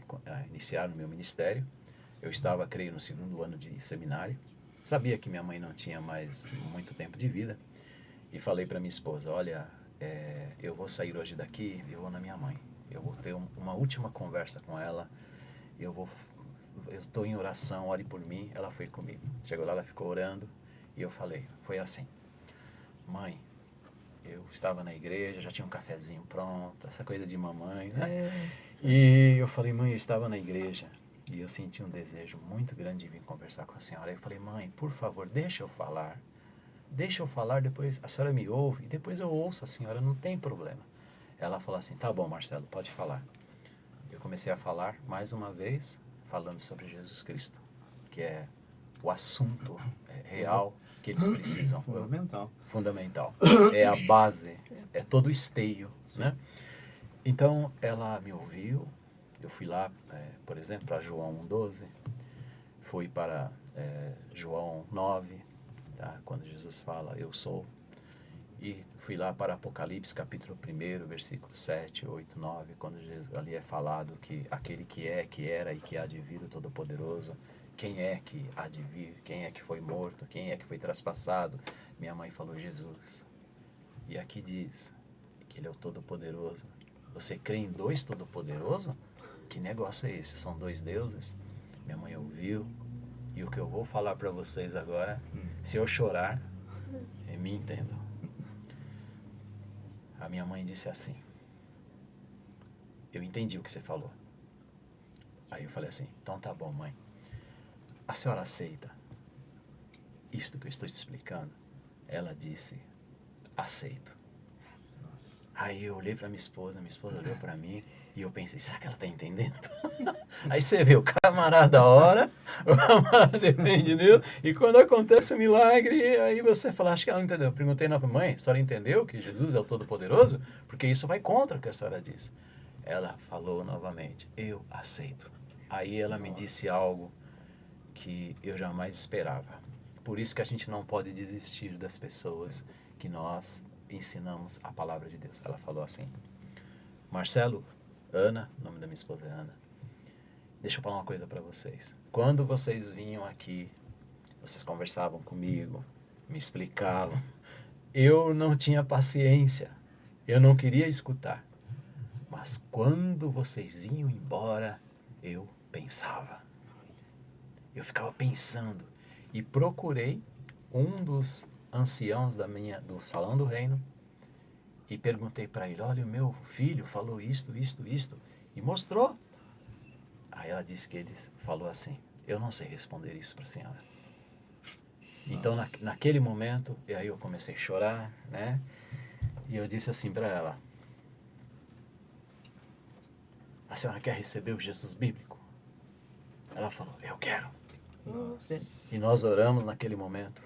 iniciar no meu ministério. Eu estava, creio, no 2º ano de seminário. Sabia que minha mãe não tinha mais muito tempo de vida. E falei para minha esposa, olha, eu vou sair hoje daqui e vou na minha mãe. Eu vou ter uma última conversa com ela. Eu estou em oração, ore por mim. Ela foi comigo. Chegou lá, ela ficou orando. E eu falei, foi assim, mãe, eu estava na igreja, já tinha um cafezinho pronto, essa coisa de mamãe, né? E eu falei, mãe, eu estava na igreja e eu senti um desejo muito grande de vir conversar com a senhora. Aí eu falei, mãe, por favor, deixa eu falar, depois a senhora me ouve e depois eu ouço a senhora, não tem problema. Ela falou assim, tá bom, Marcelo, pode falar. Eu comecei a falar, mais uma vez, falando sobre Jesus Cristo, que é o assunto real que eles precisam. Fundamental. É a base, é todo o esteio, né? Então, ela me ouviu, eu fui lá, por exemplo, para João 1,12, fui para João 9, tá? Quando Jesus fala, eu sou, e fui lá para Apocalipse, capítulo 1, versículo 7, 8, 9, quando Jesus, ali é falado que aquele que era e que há de vir, o Todo-Poderoso, quem é que há de vir, quem é que foi morto, quem é que foi traspassado? Minha mãe falou, Jesus. E aqui diz que ele é o Todo-Poderoso. Você crê em 2 Todo-Poderoso? Que negócio é esse? São 2 deuses? Minha mãe ouviu. E o que eu vou falar para vocês agora, se eu chorar, me entendam. A minha mãe disse assim, eu entendi o que você falou. Aí eu falei assim, então tá bom, mãe. A senhora aceita isto que eu estou te explicando? Ela disse, aceito. Nossa. Aí eu olhei para minha esposa olhou para mim e eu pensei, será que ela está entendendo? Aí você vê, o camarada ora, o camarada depende de Deus, e quando acontece o milagre, aí você fala, acho que ela não entendeu. Eu perguntei na mãe, a senhora entendeu que Jesus é o Todo-Poderoso? Porque isso vai contra o que a senhora disse. Ela falou novamente, eu aceito. Aí ela me disse algo que eu jamais esperava. Por isso que a gente não pode desistir das pessoas que nós ensinamos a palavra de Deus. Ela falou assim, Marcelo, Ana, o nome da minha esposa é Ana, deixa eu falar uma coisa para vocês. Quando vocês vinham aqui, vocês conversavam comigo, me explicavam, eu não tinha paciência, eu não queria escutar. Mas quando vocês iam embora, eu pensava. Eu ficava pensando e procurei um dos anciãos do Salão do Reino e perguntei para ele, olha, o meu filho falou isto. E mostrou. Aí ela disse que ele falou assim, eu não sei responder isso para a senhora. Então, naquele momento, e aí eu comecei a chorar, né? E eu disse assim para ela, a senhora quer receber o Jesus bíblico? Ela falou, eu quero. E nós oramos naquele momento.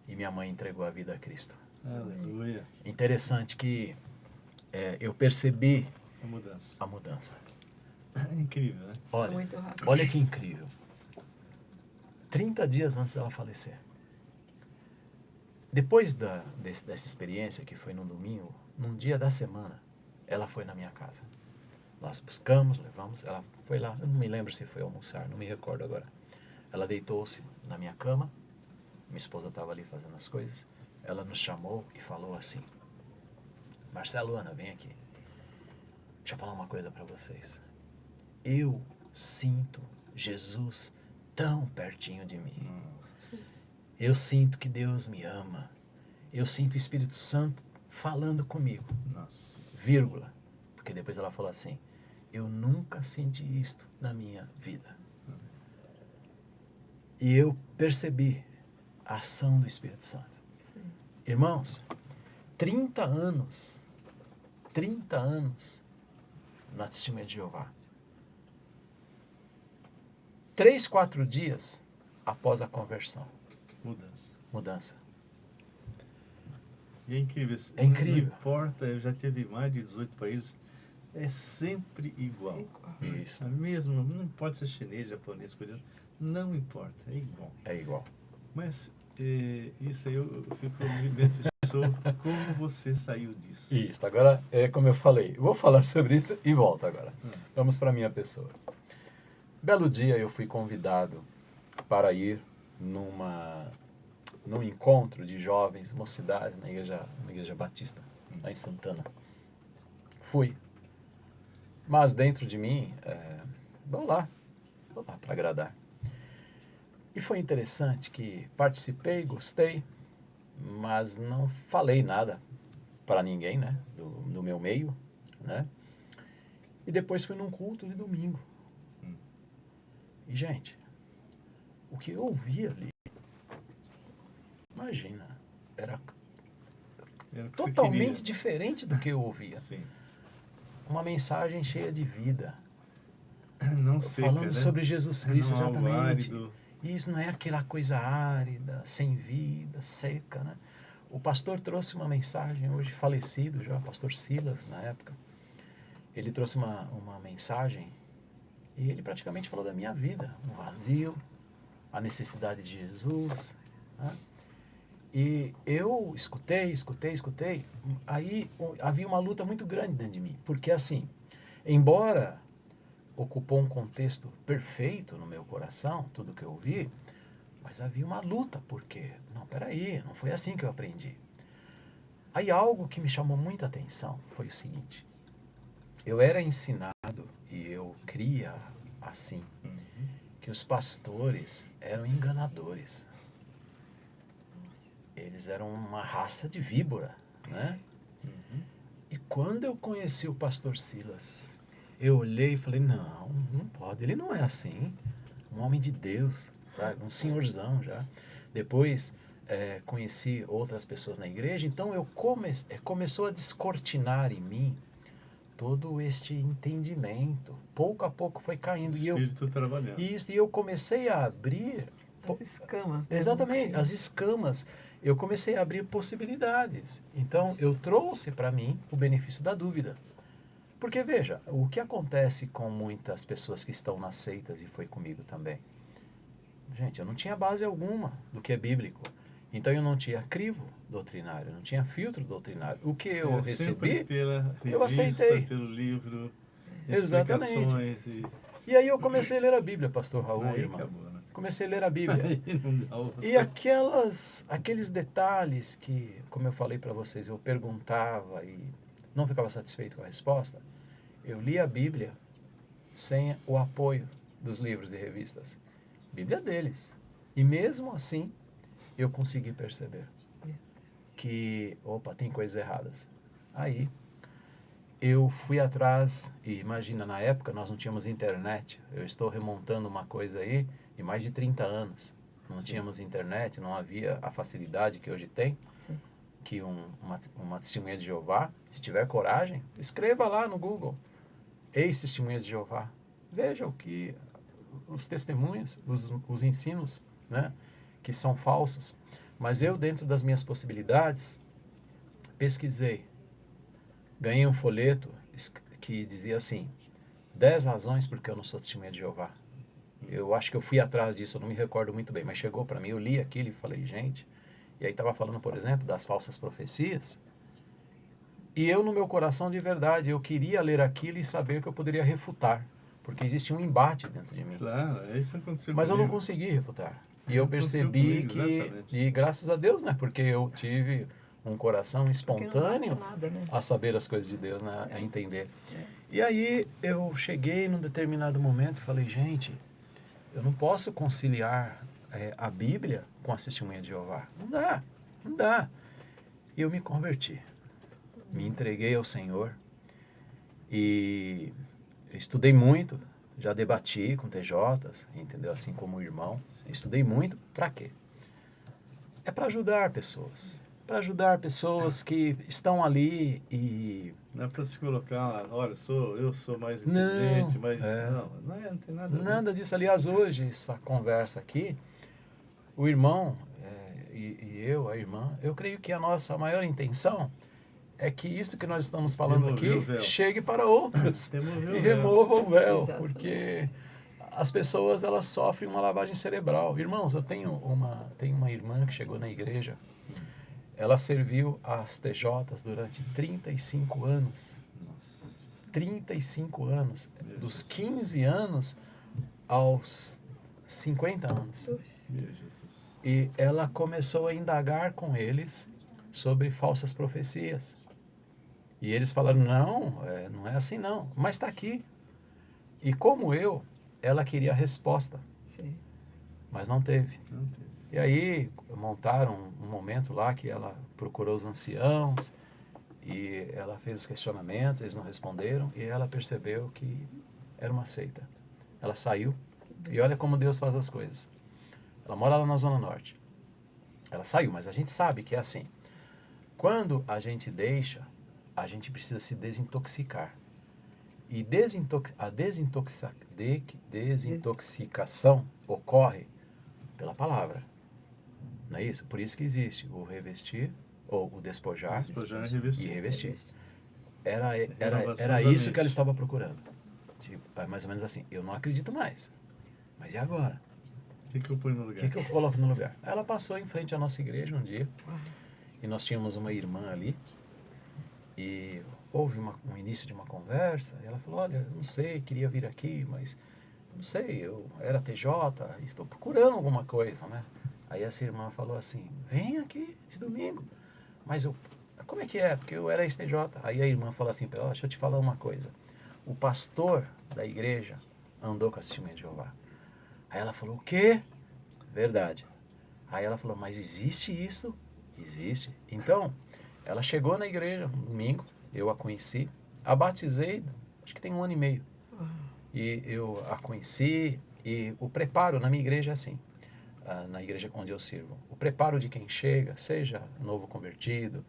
E minha mãe entregou a vida a Cristo. Aleluia. Interessante que eu percebi A mudança. É incrível, né? Olha, Muito rápido. olha que incrível. 30 dias antes dela falecer. Depois dessa experiência, que foi num domingo, num dia da semana, ela foi na minha casa. Nós buscamos, levamos, ela foi lá, eu não me lembro se foi almoçar, não me recordo agora. Ela deitou-se na minha cama, minha esposa estava ali fazendo as coisas, ela nos chamou e falou assim, Marcelo, Ana, vem aqui. Deixa eu falar uma coisa para vocês. Eu sinto Jesus tão pertinho de mim. Eu sinto que Deus me ama. Eu sinto o Espírito Santo falando comigo. Nossa. Vírgula. Porque depois ela falou assim, eu nunca senti isto na minha vida. E eu percebi a ação do Espírito Santo. Irmãos, 30 anos na Testemunha de Jeová. 3, 4 dias após a conversão. Mudança. E é incrível. É incrível. Não importa, eu já tive mais de 18 países, é sempre igual. Isso. É mesmo, não importa se é chinês, japonês, coreano, não importa, é igual. É igual. Mas isso aí eu fico me beneficiou como você saiu disso. Isso, agora é como eu falei, eu vou falar sobre isso e volto agora. Vamos para a minha pessoa. Belo dia eu fui convidado para ir num encontro de jovens, mocidade, na igreja Batista, lá em Santana. Fui. Mas dentro de mim, vou lá para agradar. E foi interessante que participei, gostei, mas não falei nada para ninguém, né, do meu meio, né? E depois fui num culto de domingo. E, gente, o que eu ouvi ali, imagina, era totalmente diferente do que eu ouvia. Sim. Uma mensagem cheia de vida. Não seca, falando né? sobre Jesus Cristo, não exatamente. Árido. Isso não é aquela coisa árida, sem vida, seca, né? O pastor trouxe uma mensagem, hoje falecido já, o pastor Silas, na época. Ele trouxe uma mensagem e ele praticamente falou da minha vida, o vazio, a necessidade de Jesus, né? E eu escutei. Aí havia uma luta muito grande dentro de mim. Porque assim, embora ocupou um contexto perfeito no meu coração, tudo que eu ouvi, mas havia uma luta. Porque, não, peraí, não foi assim que eu aprendi. Aí algo que me chamou muita atenção foi o seguinte. Eu era ensinado, e eu cria assim, que os pastores eram enganadores. Eles eram uma raça de víbora, né? E quando eu conheci o pastor Silas, eu olhei e falei, não pode, ele não é assim. Um homem de Deus, sabe? Um senhorzão já. Depois conheci outras pessoas na igreja, então começou a descortinar em mim todo este entendimento. Pouco a pouco foi caindo. O Espírito trabalhando. Isso, e eu comecei a abrir... As escamas. Né? Exatamente, as escamas. Eu comecei a abrir possibilidades. Então, eu trouxe para mim o benefício da dúvida. Porque, veja, o que acontece com muitas pessoas que estão nas seitas, e foi comigo também. Gente, eu não tinha base alguma do que é bíblico. Então, eu não tinha crivo doutrinário, eu não tinha filtro doutrinário. O que eu recebi, pela revista, eu aceitei. Pelo livro, exatamente. E aí eu comecei a ler a Bíblia, pastor Raul, aí irmão. Acabou, né? Comecei a ler a Bíblia. E aqueles detalhes que, como eu falei para vocês, eu perguntava e não ficava satisfeito com a resposta, eu li a Bíblia sem o apoio dos livros e revistas. Bíblia deles. E mesmo assim, eu consegui perceber que, tem coisas erradas. Aí, eu fui atrás, e imagina, na época nós não tínhamos internet. Eu estou remontando uma coisa aí de mais de 30 anos. Não tínhamos internet, não havia a facilidade que hoje tem. Sim. Que uma testemunha de Jeová, se tiver coragem, escreva lá no Google, ex-testemunha de Jeová. Veja o que os testemunhos, os ensinos, né, que são falsos. Mas eu, dentro das minhas possibilidades, pesquisei. Ganhei um folheto que dizia assim, 10 razões porque eu não sou testemunha de Jeová. Eu acho que eu fui atrás disso, eu não me recordo muito bem, mas chegou para mim, eu li aquilo e falei, gente... E aí estava falando, por exemplo, das falsas profecias. E eu, no meu coração de verdade, eu queria ler aquilo e saber que eu poderia refutar. Porque existia um embate dentro de mim. Claro, isso aconteceu Mas eu comigo. não consegui refutar. E eu Aconteceu percebi comigo, que... exatamente. E graças a Deus, né? Porque eu tive um coração Porque espontâneo não bate nada, né? a saber as coisas de Deus, né? A entender. E aí eu cheguei num determinado momento e falei, gente, eu não posso conciliar a Bíblia com a testemunha de Jeová. Não dá, não dá. E eu me converti. Me entreguei ao Senhor. E estudei muito. Já debati com TJs, entendeu? Assim como o irmão. Estudei muito. Para quê? É para ajudar pessoas. Para ajudar pessoas que estão ali e... Não é para se colocar lá, olha, eu sou mais inteligente, mas não tem nada a ver. Nada disso. Aliás, hoje, essa conversa aqui, o irmão e eu, a irmã, eu creio que a nossa maior intenção é que isso que nós estamos falando aqui chegue para outros e remova o véu. Exatamente. Porque as pessoas, elas sofrem uma lavagem cerebral. Irmãos, eu tenho uma irmã que chegou na igreja. Ela serviu às TJs durante 35 anos. Nossa. 35 anos. Dos 15 anos aos 50 anos. Meu Jesus. E ela começou a indagar com eles sobre falsas profecias. E eles falaram, não é assim não. Mas está aqui. E como ela queria a resposta. Sim. Mas não teve. Não teve. E aí montaram um momento lá que ela procurou os anciãos e ela fez os questionamentos, eles não responderam e ela percebeu que era uma seita. Ela saiu e olha como Deus faz as coisas. Ela mora lá na Zona Norte. Ela saiu, mas a gente sabe que é assim. Quando a gente deixa, a gente precisa se desintoxicar. E a desintoxicação ocorre pela palavra. Não é isso? Por isso que existe o revestir, ou o despojar, e revestir. Era isso que ela estava procurando. Tipo, mais ou menos assim, eu não acredito mais. Mas e agora? O que eu ponho no lugar? O que eu coloco no lugar? Ela passou em frente à nossa igreja um dia, e nós tínhamos uma irmã ali, e houve um início de uma conversa, e ela falou, olha, eu não sei, queria vir aqui, mas não sei, eu era TJ, estou procurando alguma coisa, né? Aí essa irmã falou assim, vem aqui de domingo. Mas como é que é? Porque eu era ex-TJ. Aí a irmã falou assim, deixa eu te falar uma coisa. O pastor da igreja andou com a testemunha de Jeová. Aí ela falou, o quê? Verdade. Aí ela falou, mas existe isso? Existe. Então, ela chegou na igreja um domingo, eu a conheci, a batizei, acho que tem 1 ano e meio. E eu a conheci, e o preparo na minha igreja é assim. Na igreja onde eu sirvo. O preparo de quem chega, seja novo convertido,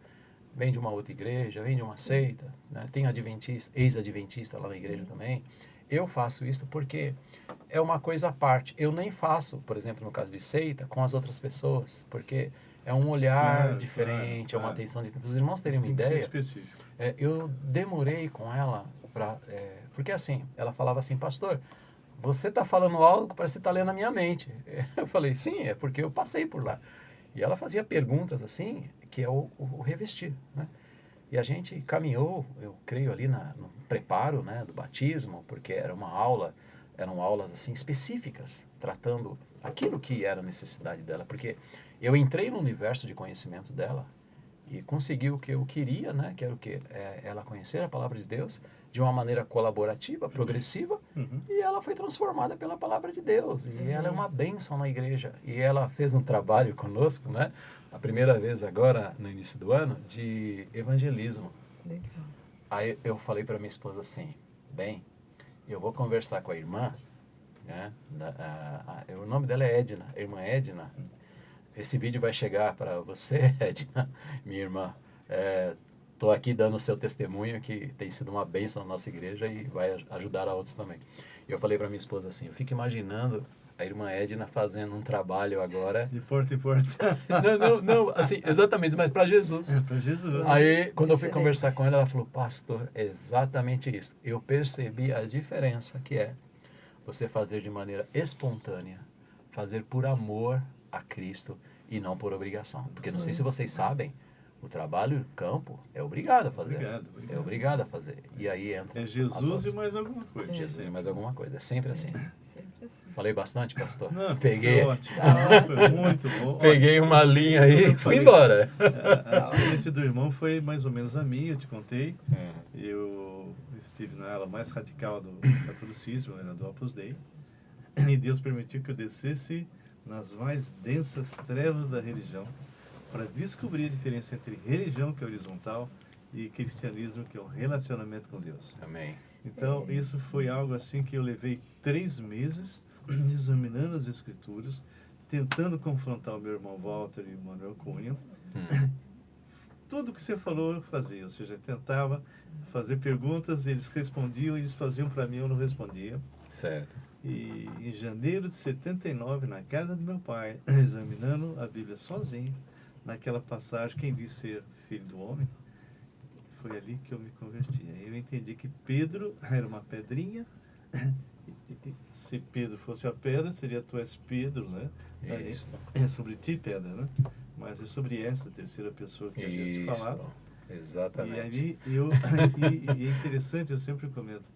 vem de uma outra igreja, vem de uma seita, né? Tem adventista, ex-adventista lá na igreja também. Eu faço isso porque é uma coisa à parte. Eu nem faço, por exemplo, no caso de seita, com as outras pessoas, porque é um olhar diferente, é uma atenção diferente. Para os irmãos terem uma ideia, eu demorei com ela, porque assim, ela falava assim, pastor, você está falando algo que parece que está lendo a minha mente. Eu falei, sim, é porque eu passei por lá. E ela fazia perguntas que é o revestir, né? E a gente caminhou, eu creio, ali no preparo, né, do batismo, porque eram aulas assim específicas, tratando aquilo que era a necessidade dela. Porque eu entrei no universo de conhecimento dela e consegui o que eu queria, né, que era o quê? Ela conhecer a palavra de Deus de uma maneira colaborativa, progressiva, e ela foi transformada pela palavra de Deus. E ela é uma bênção na igreja. E ela fez um trabalho conosco, né? A primeira vez agora, no início do ano, de evangelismo. Legal. Aí eu falei para minha esposa assim, bem, eu vou conversar com a irmã, né? O nome dela é Edna, a irmã Edna. Esse vídeo vai chegar para você, Edna, minha irmã. Estou aqui dando o seu testemunho, que tem sido uma bênção na nossa igreja e vai ajudar a outros também. E eu falei para minha esposa assim, eu fico imaginando a irmã Edna fazendo um trabalho agora... De porta em porta. Não, assim, exatamente, mas para Jesus. Para Jesus. Aí, quando eu fui conversar com ela, ela falou, pastor, é exatamente isso. Eu percebi a diferença que é você fazer de maneira espontânea, fazer por amor a Cristo e não por obrigação. Porque não sei se vocês sabem, o trabalho campo é obrigado a fazer. Obrigado. É obrigado a fazer. E aí entra... É Jesus e mais alguma coisa. Jesus e mais alguma coisa. É sempre assim. Sempre assim. Falei bastante, pastor? Não, Peguei. foi ótimo. Foi muito bom. Peguei uma linha aí e fui falei, embora. A experiência do irmão foi mais ou menos a minha, eu te contei. Eu estive na ala mais radical do catolicismo, era do Opus Dei. E Deus permitiu que eu descesse nas mais densas trevas da religião para descobrir a diferença entre religião, que é horizontal, e cristianismo, que é um relacionamento com Deus. Amém. Então, isso foi algo assim que eu levei 3 meses examinando as escrituras, tentando confrontar o meu irmão Walter e o Manuel Cunha. Tudo que você falou eu fazia, ou seja, tentava fazer perguntas, eles respondiam, eles faziam para mim, eu não respondia. Certo. E em janeiro de 79, na casa do meu pai, examinando a Bíblia sozinho, naquela passagem, quem diz ser filho do homem, foi ali que eu me converti. Aí eu entendi que Pedro era uma pedrinha. Se Pedro fosse a pedra, seria tu és Pedro, né? Isso. É sobre ti, pedra, né? Mas é sobre essa terceira pessoa que havia se falado. Exatamente. E ali e é interessante, eu sempre comento,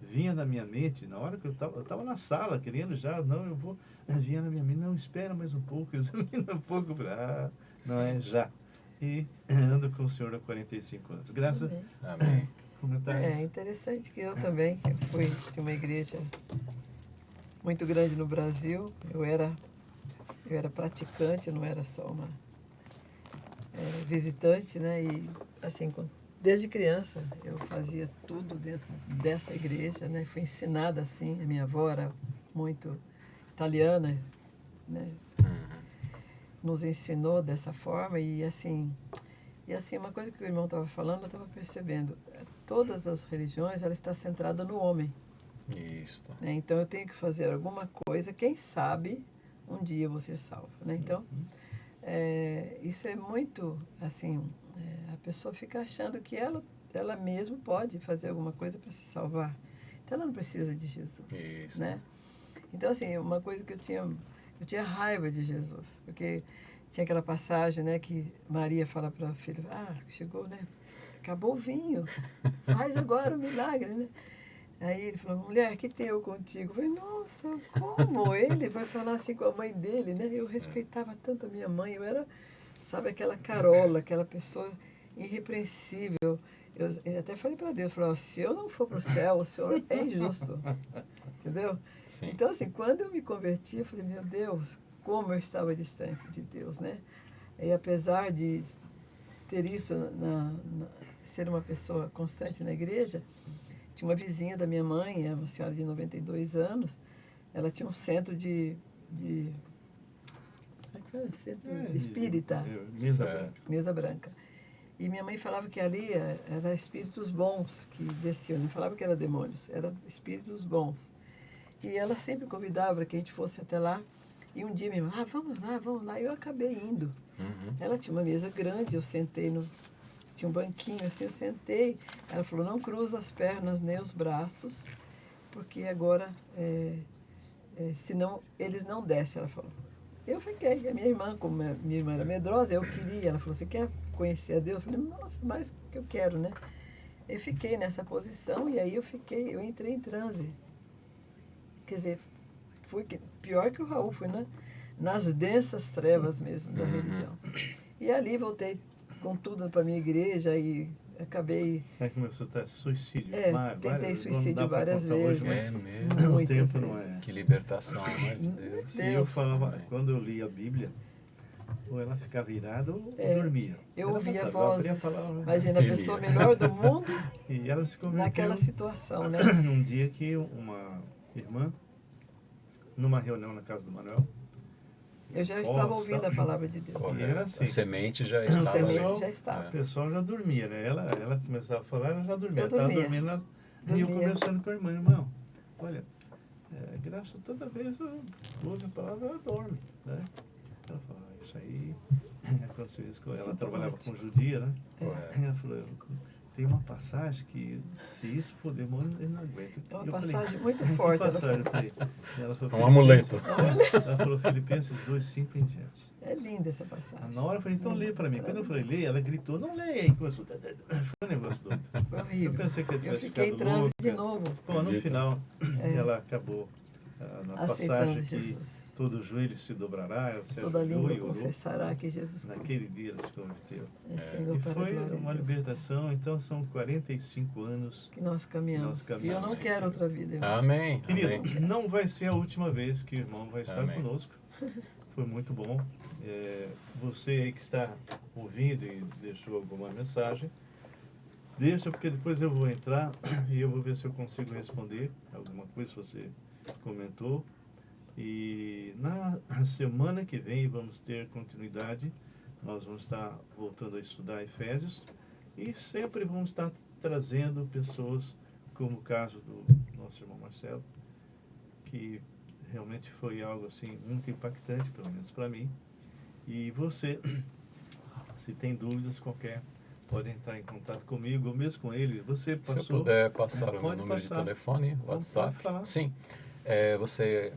vinha na minha mente, na hora que eu estava na sala, querendo já, não, eu vou, vinha na minha mente, não, espera mais um pouco, examina um pouco, não é já. E ando com o senhor há 45 anos. Graças Amém. É interessante que eu também, eu fui de uma igreja muito grande no Brasil, eu era praticante, não era só uma visitante, né? E assim, desde criança eu fazia tudo dentro desta igreja, né? Fui ensinada assim, a minha avó era muito italiana, né? Nos ensinou dessa forma e assim uma coisa que o irmão estava falando, eu estava percebendo, todas as religiões, ela está centrada no homem. Isso. Né? Então eu tenho que fazer alguma coisa, quem sabe um dia eu vou ser salva, né? Então isso é muito assim, a pessoa fica achando que ela mesma pode fazer alguma coisa para se salvar, então ela não precisa de Jesus. Isso. Né? Então assim, uma coisa que eu tinha raiva de Jesus, porque tinha aquela passagem, né, que Maria fala para a filha, chegou, né, acabou o vinho, faz agora o milagre, né? Aí ele falou, mulher, que tenho eu contigo? Eu falei, nossa, como? Ele vai falar assim com a mãe dele, né? Eu respeitava tanto a minha mãe, eu era, sabe, aquela carola, aquela pessoa irrepreensível. Eu até falei para Deus, falei, se eu não for para o céu, o Senhor é injusto. Entendeu? Sim. Então, assim, quando eu me converti, eu falei, meu Deus, como eu estava distante de Deus, né? E apesar de ter isso, ser uma pessoa constante na igreja, tinha uma vizinha da minha mãe, uma senhora de 92 anos, ela tinha um centro de como é que fala? Centro espírita. Mesa branca. E minha mãe falava que ali era espíritos bons que desciam, não falava que era demônios, eram espíritos bons. E ela sempre convidava para que a gente fosse até lá. E um dia me falou, vamos lá. E eu acabei indo. Ela tinha uma mesa grande, eu sentei tinha um banquinho assim, eu sentei. Ela falou, não cruza as pernas nem os braços, porque agora, senão eles não descem, ela falou. Eu fiquei, a minha irmã, como minha irmã era medrosa, eu queria. Ela falou, você quer conhecer a Deus? Eu falei, nossa, mais que eu quero, né? Eu fiquei nessa posição e aí eu entrei em transe. Quer dizer, pior que o Raul, fui nas densas trevas mesmo da religião. E ali voltei com tudo para a minha igreja e acabei... começou a ter suicídio. Tentei suicídio várias vezes. Muitas vezes. Que libertação, né, de Deus. E eu falava, quando eu li a Bíblia, ou ela ficava irada ou É, dormia. Eu Era ouvia fantástico. Eu abria a vozes, palavra, imagina, a pessoa melhor do mundo e ela se converteu naquela situação, né? num dia que uma irmã, numa reunião na casa do Manuel, Eu já estava ouvindo a palavra de Deus. E era assim. A semente já a estava semente ali. já estava. O pessoal já dormia, né? Ela começava a falar, ela já dormia. Eu Estava dormia. dormindo lá. E eu Dormia. conversando com a irmão, olha, graça, toda vez eu ouço a palavra, ela dorme, né? Ela falou, isso aí aconteceu isso com ela. Ela trabalhava com judia, né? Correto. Ela falou, tem uma passagem que, se isso for demônio, ele não aguenta. É uma Eu falei, passagem muito que forte. ela passagem? falou. Eu falei, ela falou, Um amuleto. Ela falou, Filipenses 2:5 em diante. É linda essa passagem. Na hora eu falei, então lê pra mim. Quando eu falei, lê, ela gritou, não leia aí. Começou, foi um negócio doido. Foi Eu horrível. pensei que eu Eu tivesse fiquei em ficado transe louca. de novo, Bom, no final, ela acabou na aceitando passagem que Jesus. todo joelho se dobrará, ela se Toda ajoelhou língua e orou. confessará que Jesus Cristo Naquele dia ela se converteu. é Senhor E para a foi glória uma de Deus. libertação, então são 45 anos. Que nós caminhamos. Que nós E eu não caminhamos, quero Senhor. outra vida, irmão. Amém. Querido, Amém. não vai ser a última vez que o irmão vai estar Amém. conosco. Foi muito bom. Você aí que está ouvindo e deixou alguma mensagem, deixa, porque depois eu vou entrar e eu vou ver se eu consigo responder alguma coisa que você comentou. E na semana que vem vamos ter continuidade. Nós vamos estar voltando a estudar Efésios e sempre vamos estar trazendo pessoas, como o caso do nosso irmão Marcelo, que realmente foi algo assim muito impactante, pelo menos para mim. E você, se tem dúvidas qualquer, pode entrar em contato comigo ou mesmo com ele. Você passou? Se eu puder passar o meu pode número passar. de telefone, Então, WhatsApp. pode falar. Sim. Você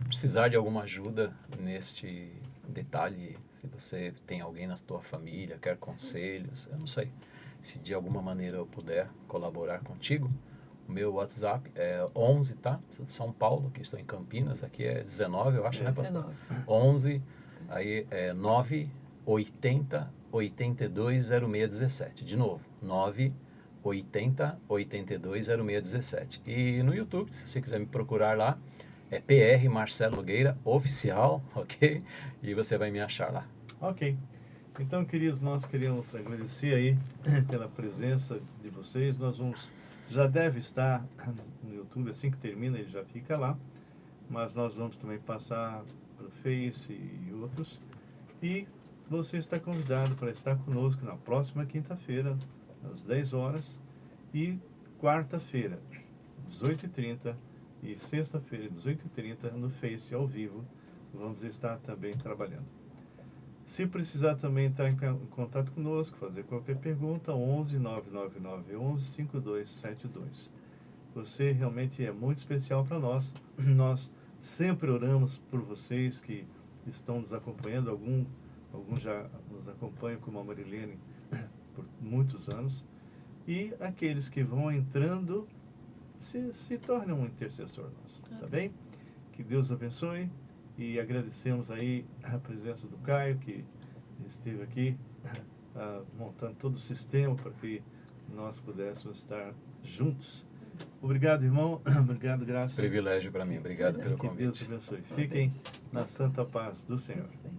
precisar de alguma ajuda neste detalhe, se você tem alguém na sua família, quer conselhos, eu não sei. Se de alguma maneira eu puder colaborar contigo, o meu WhatsApp é 11, tá? Sou de São Paulo, aqui estou em Campinas, aqui é 19, eu acho, né, pastor? 19. 11, aí é 980 82 0617. De novo, 980 82 0617. E no YouTube, se você quiser me procurar lá, é PR Marcelo Nogueira Oficial, ok? E você vai me achar lá. Ok. Então, queridos, nós queríamos agradecer aí pela presença de vocês. Nós vamos, já deve estar no YouTube, assim que termina, ele já fica lá. Mas nós vamos também passar para o Face e outros. E você está convidado para estar conosco na próxima quinta-feira, às 10 horas. E quarta-feira, 18h30. E sexta-feira, 18h30, no Face ao vivo. Vamos estar também trabalhando. Se precisar também entrar em contato conosco, fazer qualquer pergunta, 11 999 11 5272. Você realmente é muito especial para nós. Nós sempre oramos por vocês que estão nos acompanhando. Alguns já nos acompanham, como a Marilene, por muitos anos. E aqueles que vão entrando se tornem um intercessor nosso. Tá bem? Que Deus abençoe. E agradecemos aí a presença do Caio, que esteve aqui montando todo o sistema para que nós pudéssemos estar juntos. Obrigado, irmão. Obrigado, Graça. Privilégio para mim. Obrigado pelo Que Deus convite. abençoe. Fiquem na santa paz do Senhor. Sim.